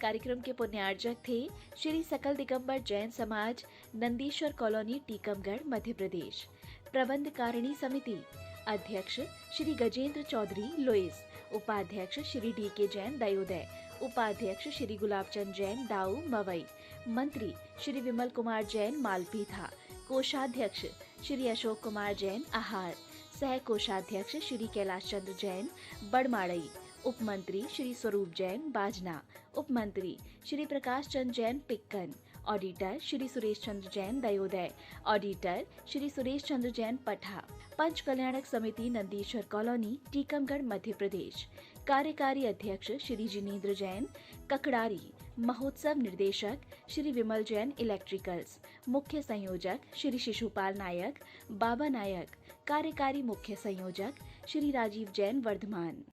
कार्यक्रम के पुण्यार्जक थे श्री सकल दिगंबर जैन समाज, नंदीश्वर कॉलोनी, टीकमगढ़, मध्य प्रदेश। प्रबंध कारिणी समिति अध्यक्ष श्री गजेंद्र चौधरी, लुइस। उपाध्यक्ष श्री डी.के. जैन, दयोदय। उपाध्यक्ष श्री गुलाबचंद जैन, दाऊ, मवई। मंत्री श्री विमल कुमार जैन, मालपीथा। कोषाध्यक्ष श्री अशोक कुमार जैन, आहार। सह कोषाध्यक्ष श्री कैलाश चंद्र जैन, बड़माड़ई। उपमंत्री श्री स्वरूप जैन, बाजना। उपमंत्री श्री प्रकाश चंद्र जैन, पिक्कन। ऑडिटर श्री सुरेश चंद्र जैन, दयोदय। ऑडिटर श्री सुरेश चंद्र जैन, पठा। पंच कल्याणक समिति, नंदीश्वर कॉलोनी, टीकमगढ़, मध्य प्रदेश। कार्यकारी अध्यक्ष श्री जिनेंद्र जैन, ककड़ारी। महोत्सव निर्देशक श्री विमल जैन, इलेक्ट्रिकल्स। मुख्य संयोजक श्री शिशुपाल नायक, बाबा नायक। कार्यकारी मुख्य संयोजक श्री राजीव जैन, वर्धमान।